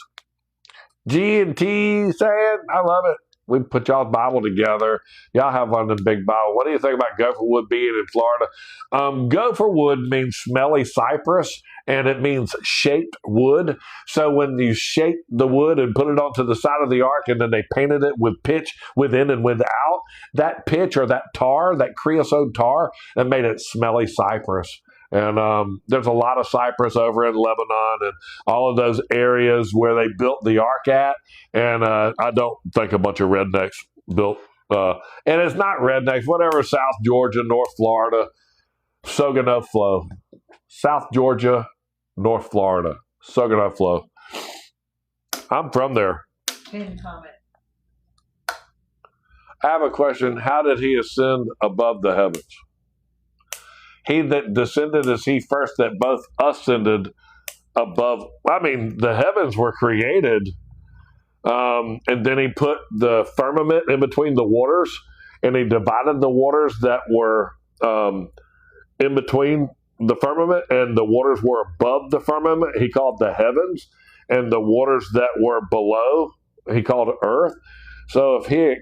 G&T saying, I love it. We put y'all's Bible together. Y'all have one of the big Bible. What do you think about gopher wood being in Florida? Gopher wood means smelly cypress, and it means shaped wood. So when you shape the wood and put it onto the side of the ark, and then they painted it with pitch within and without, that pitch or that tar, that creosote tar, that made it smelly cypress. And there's a lot of cypress over in Lebanon and all of those areas where they built the ark at. And I don't think a bunch of rednecks built. And it's not rednecks, whatever, South Georgia, North Florida, Sogonuff Flow. South Georgia, North Florida, Sogonuff Flow. I'm from there. Pin comment. I have a question. How did he ascend above the heavens? he that descended is he first that both ascended above. I mean, the heavens were created, and then he put the firmament in between the waters, and he divided the waters that were in between the firmament, and the waters were above the firmament. He called the heavens, and the waters that were below, he called earth. So if he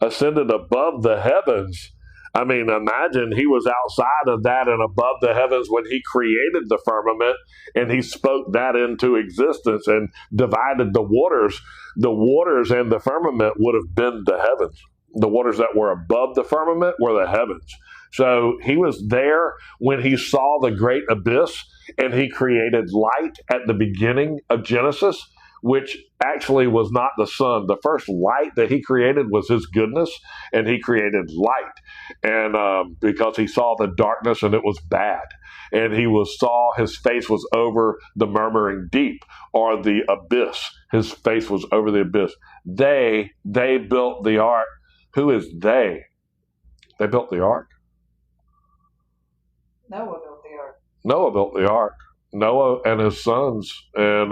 ascended above the heavens, I mean, imagine he was outside of that and above the heavens when he created the firmament, and he spoke that into existence and divided the waters. The waters and the firmament would have been the heavens. The waters that were above the firmament were the heavens. So he was there when he saw the great abyss, and he created light at the beginning of Genesis, which actually was not the sun. The first light that he created was his goodness, and he created light. And because he saw the darkness and it was bad, and saw his face was over the murmuring deep, or the abyss. His face was over the abyss. They built the ark. Who is they? They built the ark. Noah built the ark. Noah built the ark. Noah and his sons and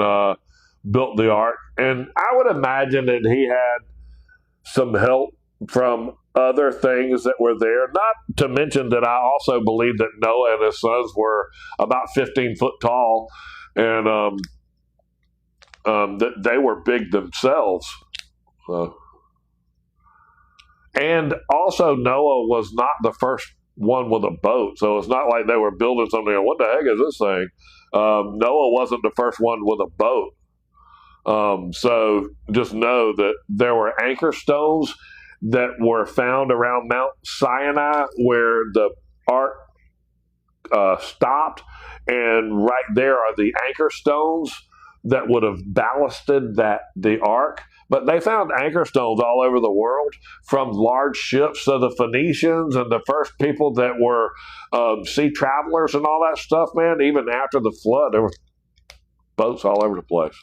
built the ark. And I would imagine that he had some help from other things that were there. Not to mention that I also believe that Noah and his sons were about 15 foot tall, and that they were big themselves. And also, Noah was not the first one with a boat, so it's not like they were building something. What the heck is this thing? Noah wasn't the first one with a boat. So just know that there were anchor stones that were found around Mount Sinai where the ark stopped, and right there are the anchor stones that would have ballasted the ark. But they found anchor stones all over the world from large ships. So the Phoenicians and the first people that were sea travelers and all that stuff, man, even after the flood, there were boats all over the place.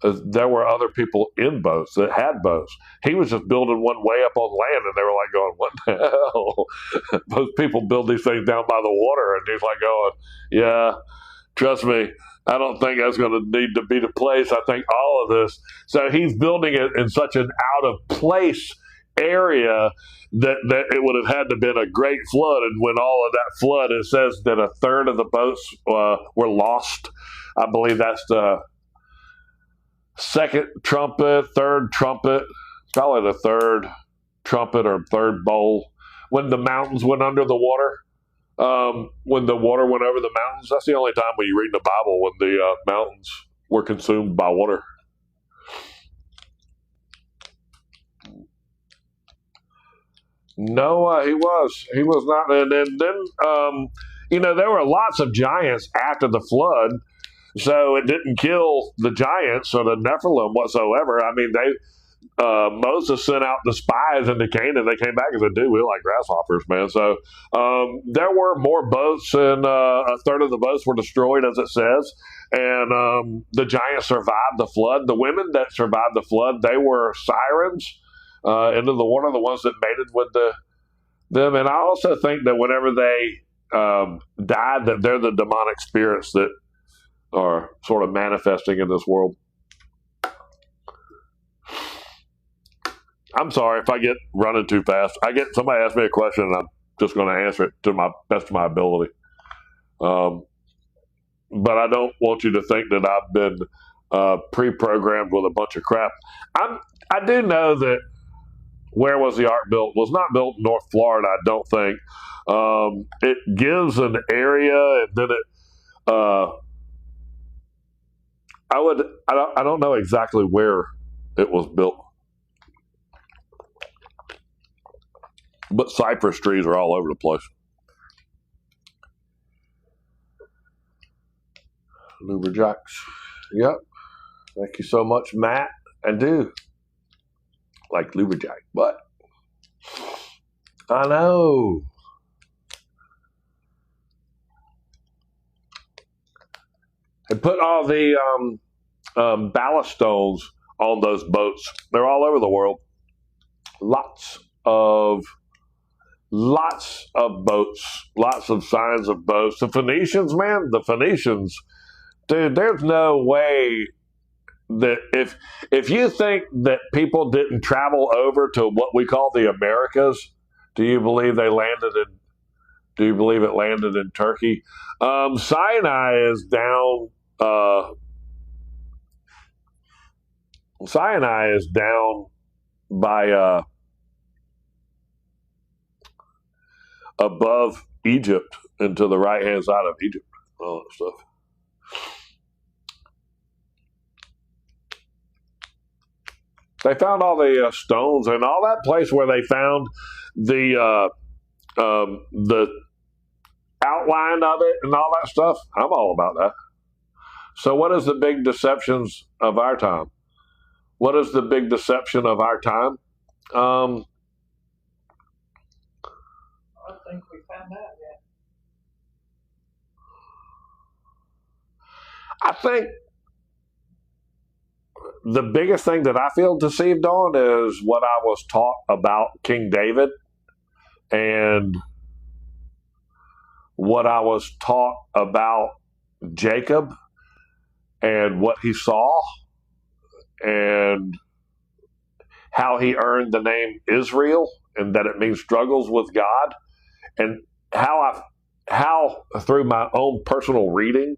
There were other people in boats that had boats. He was just building one way up on land, and they were like going, what the hell? Those people build these things down by the water, and he's like going, yeah, trust me, I don't think that's going to need to be the place. I think all of this. So he's building it in such an out-of-place area that it would have had to have been a great flood. And when all of that flood, it says that a third of the boats were lost. I believe that's the second trumpet, third trumpet, probably the third trumpet or third bowl, when the mountains went under the water. When the water went over the mountains, that's the only time when you read in the Bible when the mountains were consumed by water. No, he was not. And then there were lots of giants after the flood, so it didn't kill the giants or the Nephilim whatsoever. I mean, Moses sent out the spies into Canaan. They came back and said, dude, we like grasshoppers, man. So there were more boats, and a third of the boats were destroyed, as it says. And the giants survived the flood. The women that survived the flood, they were sirens into the water, the ones that mated with them. And I also think that whenever they died, that they're the demonic spirits that are sort of manifesting in this world. I'm sorry if I get running too fast. Somebody asked me a question, and I'm just going to answer it to my best of my ability. But I don't want you to think that I've been pre-programmed with a bunch of crap. I do know that where was the ark built? It was not built in North Florida, I don't think. It gives an area, and then I don't know exactly where it was built. But cypress trees are all over the place. Lumberjacks. Yep. Thank you so much, Matt. I do like lumberjack, but I know. They put all the ballast stones on those boats. They're all over the world. Lots of boats, lots of signs of boats. The Phoenicians, man, dude, there's no way that if you think that people didn't travel over to what we call the Americas, do you believe it landed in Turkey? Sinai is down by above Egypt and to the right hand side of Egypt, all that stuff. They found all the stones and all that place where they found the outline of it and all that stuff. I'm all about that. So what is the big deceptions of our time? What is the big deception of our time? I don't think we found out yet. I think the biggest thing that I feel deceived on is what I was taught about King David and what I was taught about Jacob and what he saw and how he earned the name Israel and that it means struggles with God, and how through my own personal reading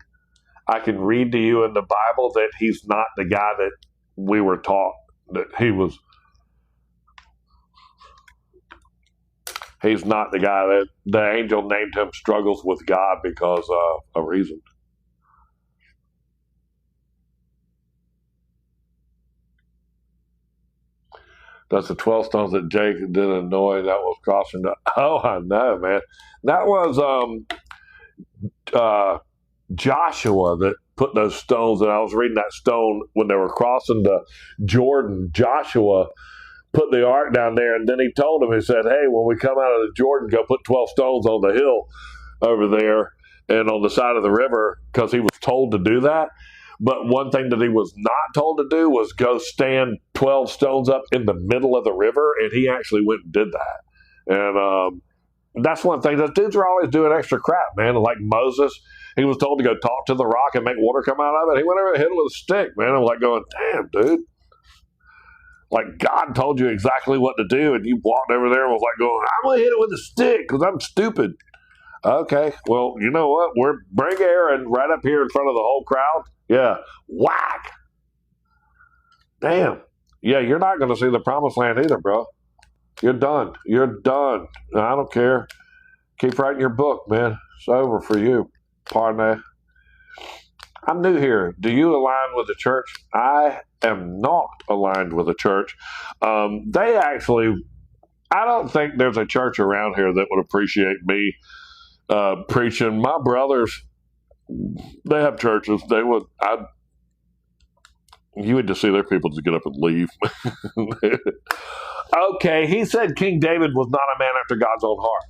I can read to you in the Bible that he's not the guy that we were taught that he was. He's not the guy that the angel named him struggles with God because of a reason. That's the 12 stones that Jacob did annoy. That was crossing the. Oh, I know, man. That was Joshua that put those stones. And I was reading that stone when they were crossing the Jordan. Joshua put the ark down there, and then he told him, he said, hey, when we come out of the Jordan, go put 12 stones on the hill over there and on the side of the river, because he was told to do that. But one thing that he was not told to do was go stand 12 stones up in the middle of the river, and he actually went and did that. And that's one thing. Those dudes are always doing extra crap, man. Like Moses, he was told to go talk to the rock and make water come out of it. He went over and hit it with a stick, man. I'm like going, damn, dude. Like God told you exactly what to do, and you walked over there and was like going, I'm going to hit it with a stick because I'm stupid. Okay, well, you know what? Bring Aaron right up here in front of the whole crowd. Yeah, whack. Damn. Yeah, you're not going to see the promised land either, bro. You're done. You're done. I don't care. Keep writing your book, man. It's over for you, partner. I'm new here. Do you align with the church? I am not aligned with the church. I don't think there's a church around here that would appreciate me preaching. My brothers, they have churches. You would just see their people just get up and leave. Okay, he said King David was not a man after God's own heart.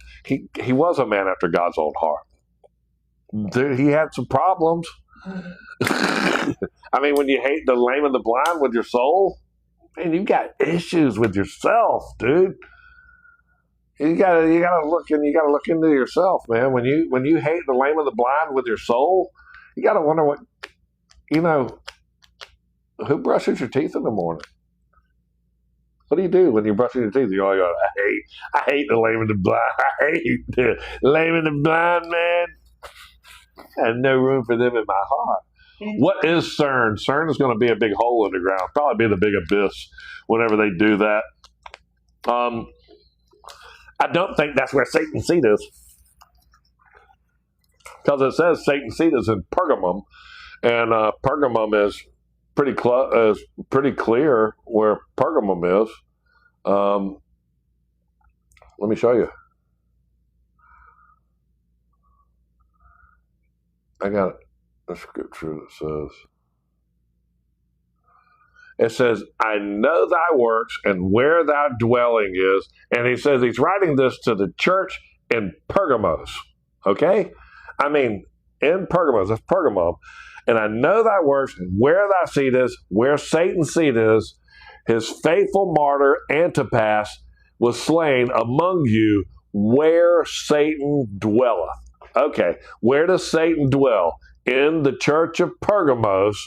He was a man after God's own heart. Dude, he had some problems. I mean, when you hate the lame and the blind with your soul, man, you got issues with yourself, dude. You gotta look into yourself, man. When you hate the lame and the blind with your soul, you gotta wonder who brushes your teeth in the morning? What do you do when you're brushing your teeth? You all go, I hate the lame and the blind. I hate the lame and the blind, man. I have no room for them in my heart. What is CERN? CERN is going to be a big hole in the ground. Probably be the big abyss whenever they do that. I don't think that's where Satan's seat is, because it says Satan's seat is in Pergamum, and Pergamum is pretty clear where Pergamum is. Let me show you. I got a scripture that says, I know thy works and where thy dwelling is. And he says he's writing this to the church in Pergamos. Okay? I mean, in Pergamos, that's Pergamum. And I know thy works and where thy seat is, where Satan's seat is, his faithful martyr Antipas, was slain among you where Satan dwelleth. Okay, where does Satan dwell? In the church of Pergamos,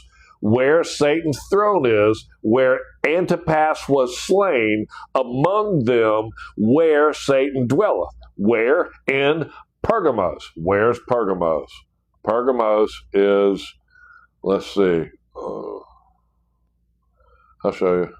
where Satan's throne is, where Antipas was slain, among them where Satan dwelleth. Where? In Pergamos. Where's Pergamos? Pergamos is, let's see, I'll show you.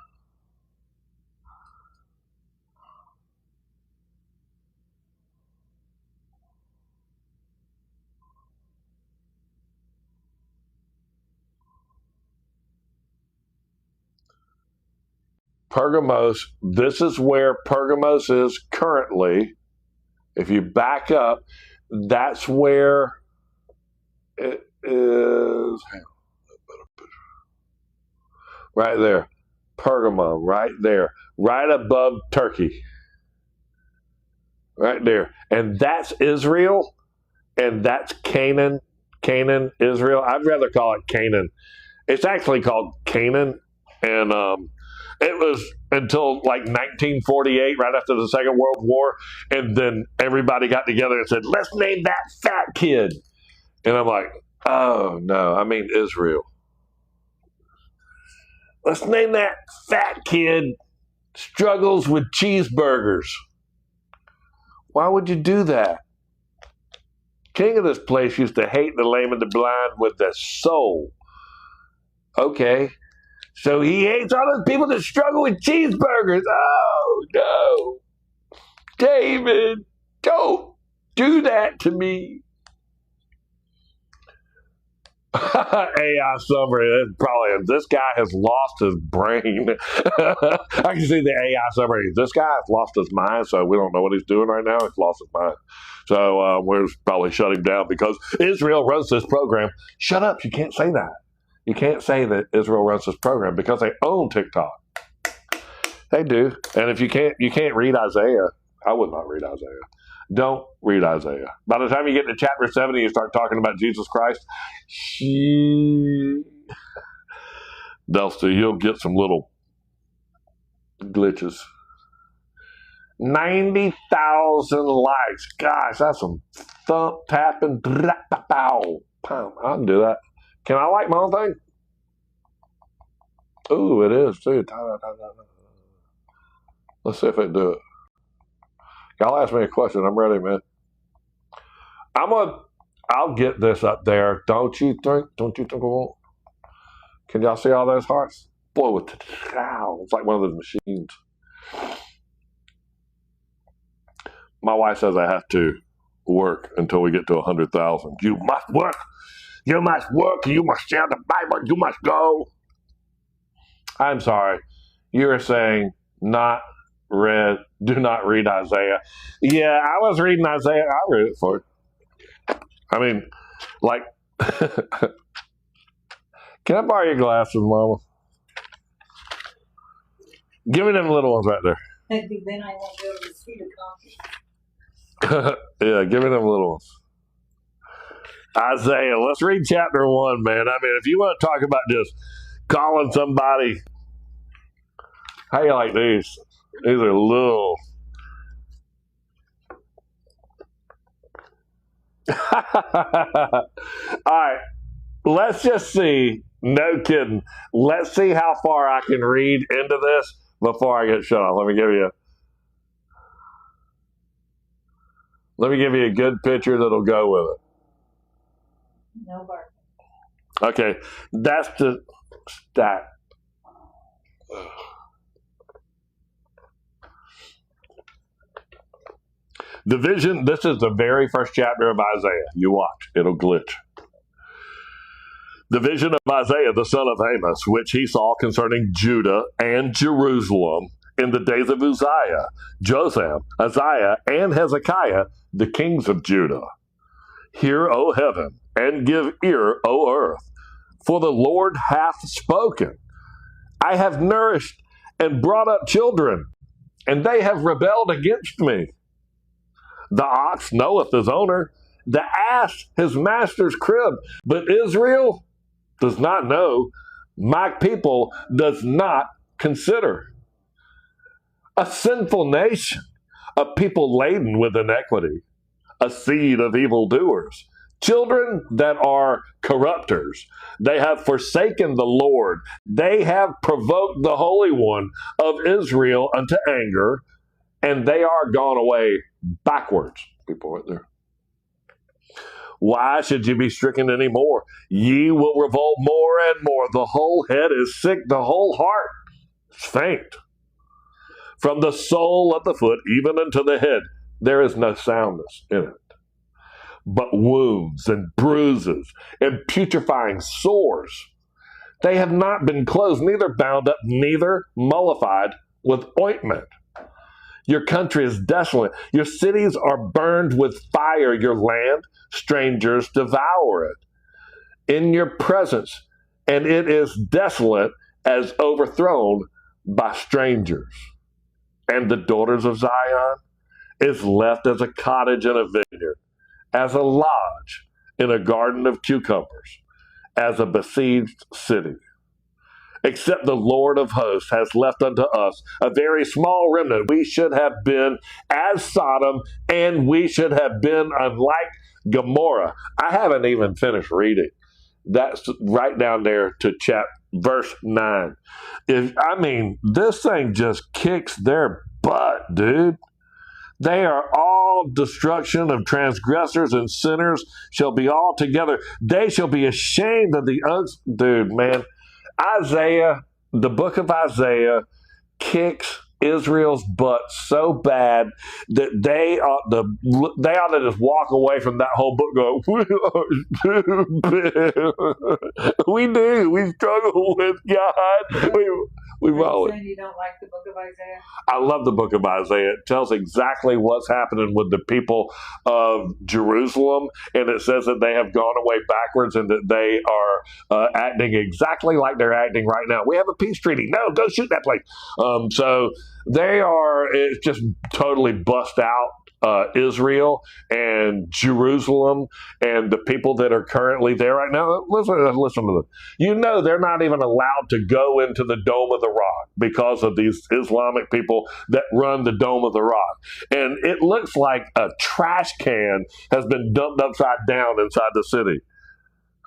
Pergamos, this is where Pergamos is currently. If you back up, that's where it is. Right there. Pergamum, right there. Right above Turkey. Right there. And that's Israel, and that's Canaan. Canaan, Israel. I'd rather call it Canaan. It's actually called Canaan, and it was until like 1948, right after the Second World War, and then everybody got together and said, let's name that fat kid. And I'm like, oh, no, I mean Israel. Let's name that fat kid struggles with cheeseburgers. Why would you do that? King of this place used to hate the lame and the blind with the soul. Okay. So he hates all those people that struggle with cheeseburgers. Oh, no. David, don't do that to me. AI summary. Probably this guy has lost his brain. I can see the AI summary. This guy has lost his mind, so we don't know what he's doing right now. He's lost his mind. So we're probably shutting down because Israel runs this program. Shut up. You can't say that. You can't say that Israel runs this program because they own TikTok. They do. And if you can't read Isaiah. I would not read Isaiah. Don't read Isaiah. By the time you get to chapter 70, you start talking about Jesus Christ. You'll get some little glitches. 90,000 likes. Gosh, that's some thump tapping. I can do that. Can I like my own thing? Ooh, it is too. Let's see if it do it. Y'all ask me a question. I'm ready, man. I'll get this up there. Don't you think I won't? Can y'all see all those hearts? Boy, it's like one of those machines. My wife says I have to work until we get to 100,000. You must work. You must work. You must share the Bible. You must go. I'm sorry. You are saying do not read Isaiah. Yeah, I was reading Isaiah. I read it for you. I mean, like, can I borrow your glasses, Mama? Give me them little ones right there. Then I won't be able to see the copy. Yeah, give me them little ones. Isaiah, let's read chapter 1, man. I mean, if you want to talk about just calling somebody, how you like these? These are little. All right, let's just see. No kidding. Let's see how far I can read into this before I get shut off. Let me give you a good picture that'll go with it. No bark. Okay, that's the stack. The vision, this is the very first chapter of Isaiah. You watch, it'll glitch. The vision of Isaiah, the son of Amos, which he saw concerning Judah and Jerusalem in the days of Uzziah, Jotham, Isaiah, and Hezekiah, the kings of Judah. Hear, O heaven, and give ear, O earth, for the Lord hath spoken. I have nourished and brought up children, and they have rebelled against me. The ox knoweth his owner, the ass his master's crib, but Israel does not know, my people does not consider. a sinful nation, a people laden with iniquity, a seed of evildoers, children that are corrupters. They have forsaken the Lord. They have provoked the Holy One of Israel unto anger, and they are gone away backwards. People right there. Why should you be stricken any more? Ye will revolt more and more. The whole head is sick, the whole heart is faint. From the sole of the foot even unto the head, there is no soundness in it, but wounds and bruises and putrefying sores. They have not been closed, neither bound up, neither mollified with ointment. Your country is desolate. Your cities are burned with fire. Your land, strangers devour it in your presence, and it is desolate as overthrown by strangers. And the daughters of Zion is left as a cottage in a vineyard, as a lodge in a garden of cucumbers, as a besieged city. Except the Lord of hosts has left unto us a very small remnant. We should have been as Sodom, and we should have been unlike Gomorrah. I haven't even finished reading. That's right down there to verse 9. This thing just kicks their butt, dude. They are all destruction of transgressors, and sinners shall be all together. They shall be ashamed of the dude, man. Isaiah, the book of Isaiah, kicks Israel's butt so bad that they ought to just walk away from that whole book going, we do. We struggle with God. We've always. Saying you don't like the book of Isaiah? I love the book of Isaiah. It tells exactly what's happening with the people of Jerusalem, and it says that they have gone away backwards and that they are acting exactly like they're acting right now. We have a peace treaty. No, go shoot that place. So it's just totally bust out Israel and Jerusalem and the people that are currently there right now. Listen to this. You know they're not even allowed to go into the Dome of the Rock because of these Islamic people that run the Dome of the Rock. And it looks like a trash can has been dumped upside down inside the city.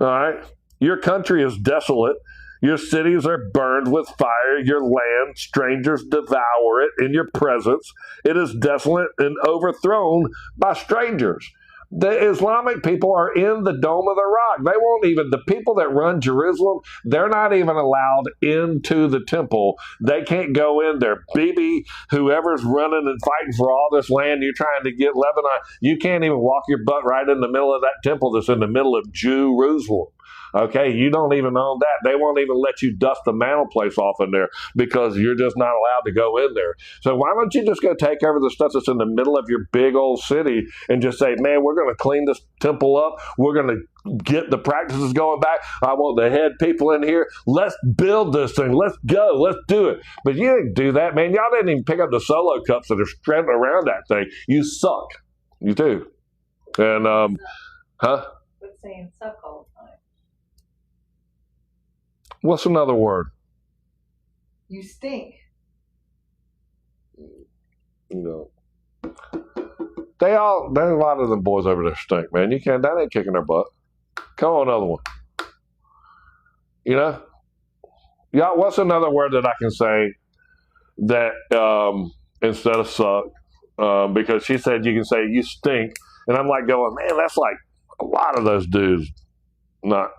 All right? Your country is desolate. Your cities are burned with fire. Your land, strangers devour it in your presence. It is desolate and overthrown by strangers. The Islamic people are in the Dome of the Rock. They won't even, the people that run Jerusalem, they're not even allowed into the temple. They can't go in there. Bibi, whoever's running and fighting for all this land, you're trying to get Lebanon, you can't even walk your butt right in the middle of that temple that's in the middle of Jerusalem. Okay, you don't even own that. They won't even let you dust the mantle place off in there because you're just not allowed to go in there. So why don't you just go take over the stuff that's in the middle of your big old city and just say, man, we're going to clean this temple up. We're going to get the practices going back. I want the head people in here. Let's build this thing. Let's go. Let's do it. But you didn't do that, man. Y'all didn't even pick up the solo cups that are strapped around that thing. You suck. You do. And, Quit saying suck all the time. What's another word? You stink. No. There's a lot of them boys over there stink, man. That ain't kicking their butt. Come on, another one. You know? Yeah, what's another word that I can say that instead of suck? Because she said you can say you stink. And I'm like going, man, that's like a lot of those dudes not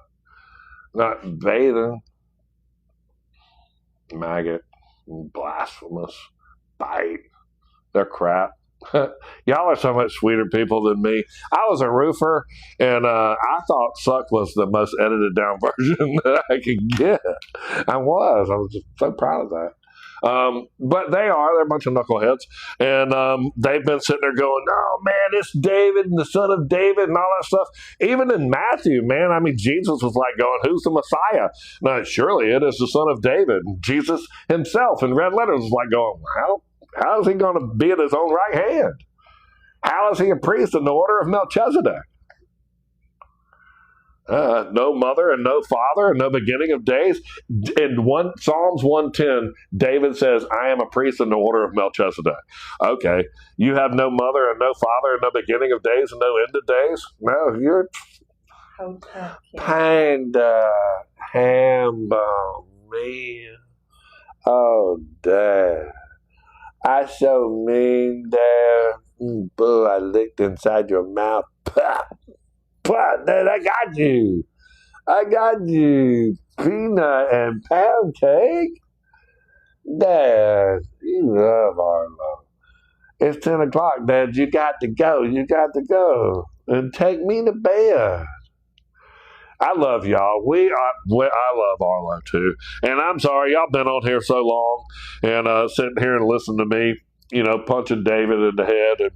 bathing. Maggot, blasphemous, bite. They're crap. Y'all are so much sweeter people than me. I was a roofer, and I thought suck was the most edited down version that I could get. I was just so proud of that. But they're a bunch of knuckleheads, and they've been sitting there going, "Oh man, it's David and the son of David and all that stuff." Even in Matthew, man, Jesus was like going, "Who's the Messiah?" Now, surely it is the son of David. And Jesus himself in red letters was like going, "Well, how is he going to be at his own right hand? How is he a priest in the order of Melchizedek?" No mother and no father and no beginning of days. In Psalms 110, David says, I am a priest in the order of Melchizedek. Okay, you have no mother and no father and no beginning of days and no end of days? No, you're panda, hambo, man. Oh, Dad. I so mean, Dad. Boo, I licked inside your mouth. Dad, I got you. I got you. Peanut and pound cake. Dad, you love Arlo. It's 10 o'clock, Dad. You got to go. You got to go. And take me to bed. I love y'all. I love Arlo too. And I'm sorry, y'all been on here so long and sitting here and listening to me, punching David in the head and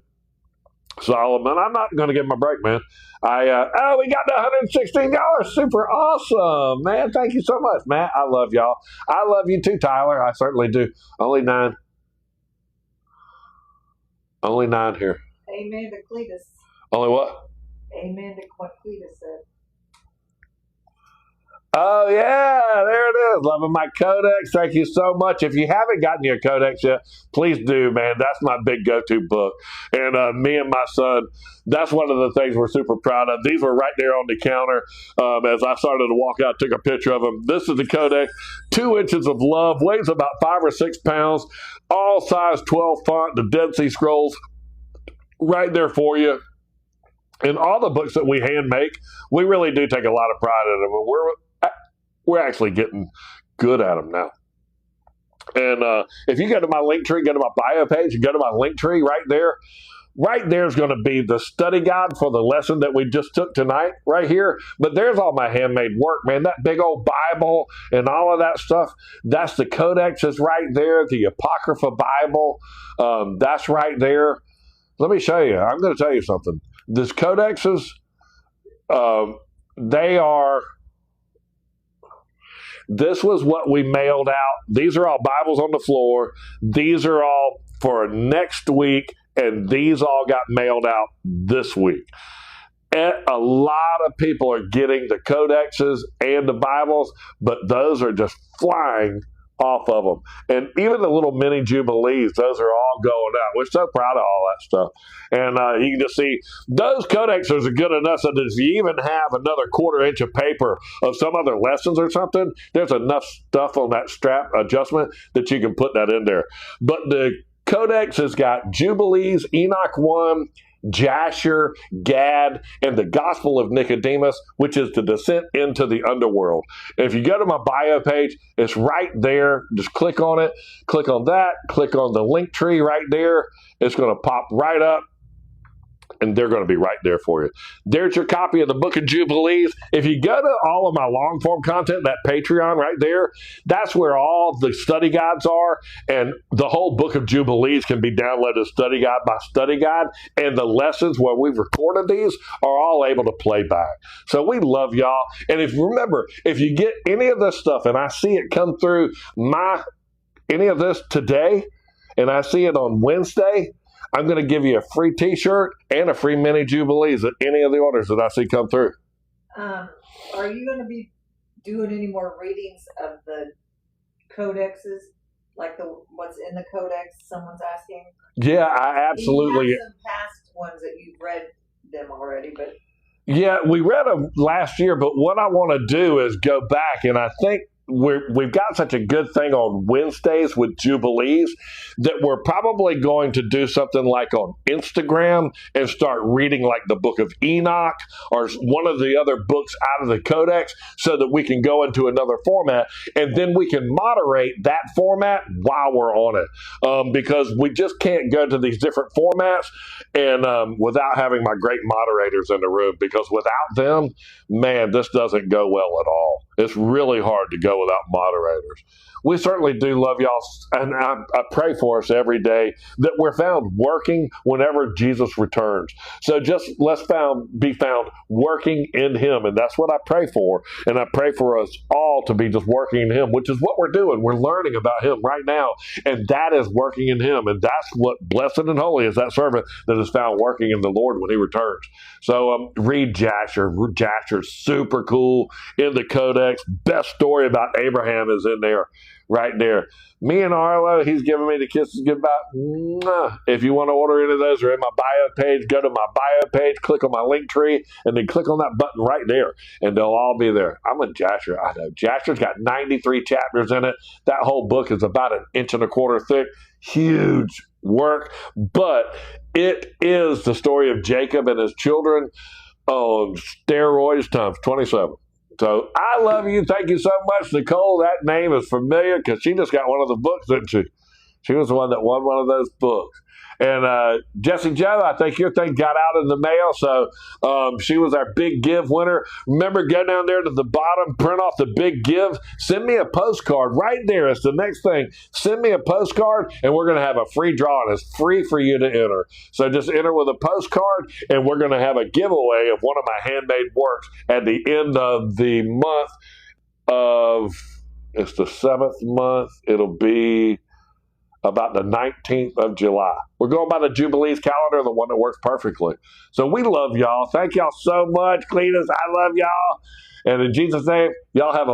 Solomon. I'm not going to give him a break, man. We got the $116. Super awesome, man. Thank you so much, Matt. I love y'all. I love you too, Tyler. I certainly do. Only nine here. Amen to Cletus. Only what? Amen to what Cletus said. Oh, yeah, there it is. Loving my Codex. Thank you so much. If you haven't gotten your Codex yet, please do, man. That's my big go-to book. And me and my son, that's one of the things we're super proud of. These were right there on the counter. As I started to walk out, took a picture of them. This is the Codex, 2 inches of love, weighs about 5 or 6 pounds, all size 12 font, the Dead Sea Scrolls, right there for you. And all the books that we hand make, we really do take a lot of pride in them. We're actually getting good at them now. And if you go to my link tree, go to my bio page, and go to my link tree right there is going to be the study guide for the lesson that we just took tonight right here. But there's all my handmade work, man. That big old Bible and all of that stuff, that's the Codex is right there. The Apocrypha Bible, that's right there. Let me show you. I'm going to tell you something. These codexes, this was what we mailed out. These are all Bibles on the floor. These are all for next week, and these all got mailed out this week. And a lot of people are getting the codexes and the Bibles, but those are just flying off of them. And even the little mini jubilees, those are all going out. We're so proud of all that stuff. And you can just see those codexes are good enough so that if you even have another 1/4 inch of paper of some other lessons or something, there's enough stuff on that strap adjustment that you can put that in there. But the Codex has got Jubilees, Enoch 1, Jasher, Gad, and the Gospel of Nicodemus, which is the descent into the underworld. And if you go to my bio page, it's right there. Just click on it. Click on that. Click on the link tree right there. It's going to pop right up. And they're going to be right there for you. There's your copy of the Book of Jubilees. If you go to all of my long form content, that Patreon right there, that's where all the study guides are. And the whole Book of Jubilees can be downloaded study guide by study guide. And the lessons where we've recorded these are all able to play back. So we love y'all. And if you get any of this stuff and I see it come through any of this today and I see it on Wednesday, I'm going to give you a free T-shirt and a free mini Jubilees at any of the orders that I see come through. Are you going to be doing any more readings of the codexes, like what's in the codex? Someone's asking. Yeah, I absolutely. You have some past ones that you've read them already, but. Yeah, we read them last year, but what I want to do is go back, and I think we've got such a good thing on Wednesdays with Jubilees that we're probably going to do something like on Instagram and start reading like the Book of Enoch or one of the other books out of the Codex so that we can go into another format and then we can moderate that format while we're on it because we just can't go to these different formats and without having my great moderators in the room, because without them, man, this doesn't go well at all. It's really hard to go without moderators. we certainly do love y'all. And I pray for us every day that we're found working whenever Jesus returns. So just let's be found working in him. And that's what I pray for. And I pray for us all to be just working in him, which is what we're doing. We're learning about him right now. And that is working in him. And that's what blessed and holy is that servant that is found working in the Lord when he returns. So read Jasher. Jasher's super cool in the Codex. Best story about Abraham is in there, right there. Me and Arlo, he's giving me the kisses goodbye. Mwah. If you want to order any of those, they're in my bio page. Go to my bio page, click on my link tree, and then click on that button right there, and they'll all be there. I'm a Jasher. I know. Jasher's got 93 chapters in it. That whole book is about 1.25 inches thick. Huge work, but it is the story of Jacob and his children on steroids times 27. So I love you. Thank you so much, Nicole. That name is familiar because she just got one of the books, didn't she? She was the one that won one of those books. And Jesse Joe, I think your thing got out in the mail, so she was our big give winner. Remember, go down there to the bottom, print off the big give, send me a postcard right there. It's the next thing. Send me a postcard, and we're going to have a free draw, and it's free for you to enter. So just enter with a postcard, and we're going to have a giveaway of one of my handmade works at the end of the month of, it's the 7th month. It'll be about the 19th of July. We're going by the Jubilees calendar, the one that works perfectly. So we love y'all. Thank y'all so much, Cletus. I love y'all. And in Jesus' name, y'all have a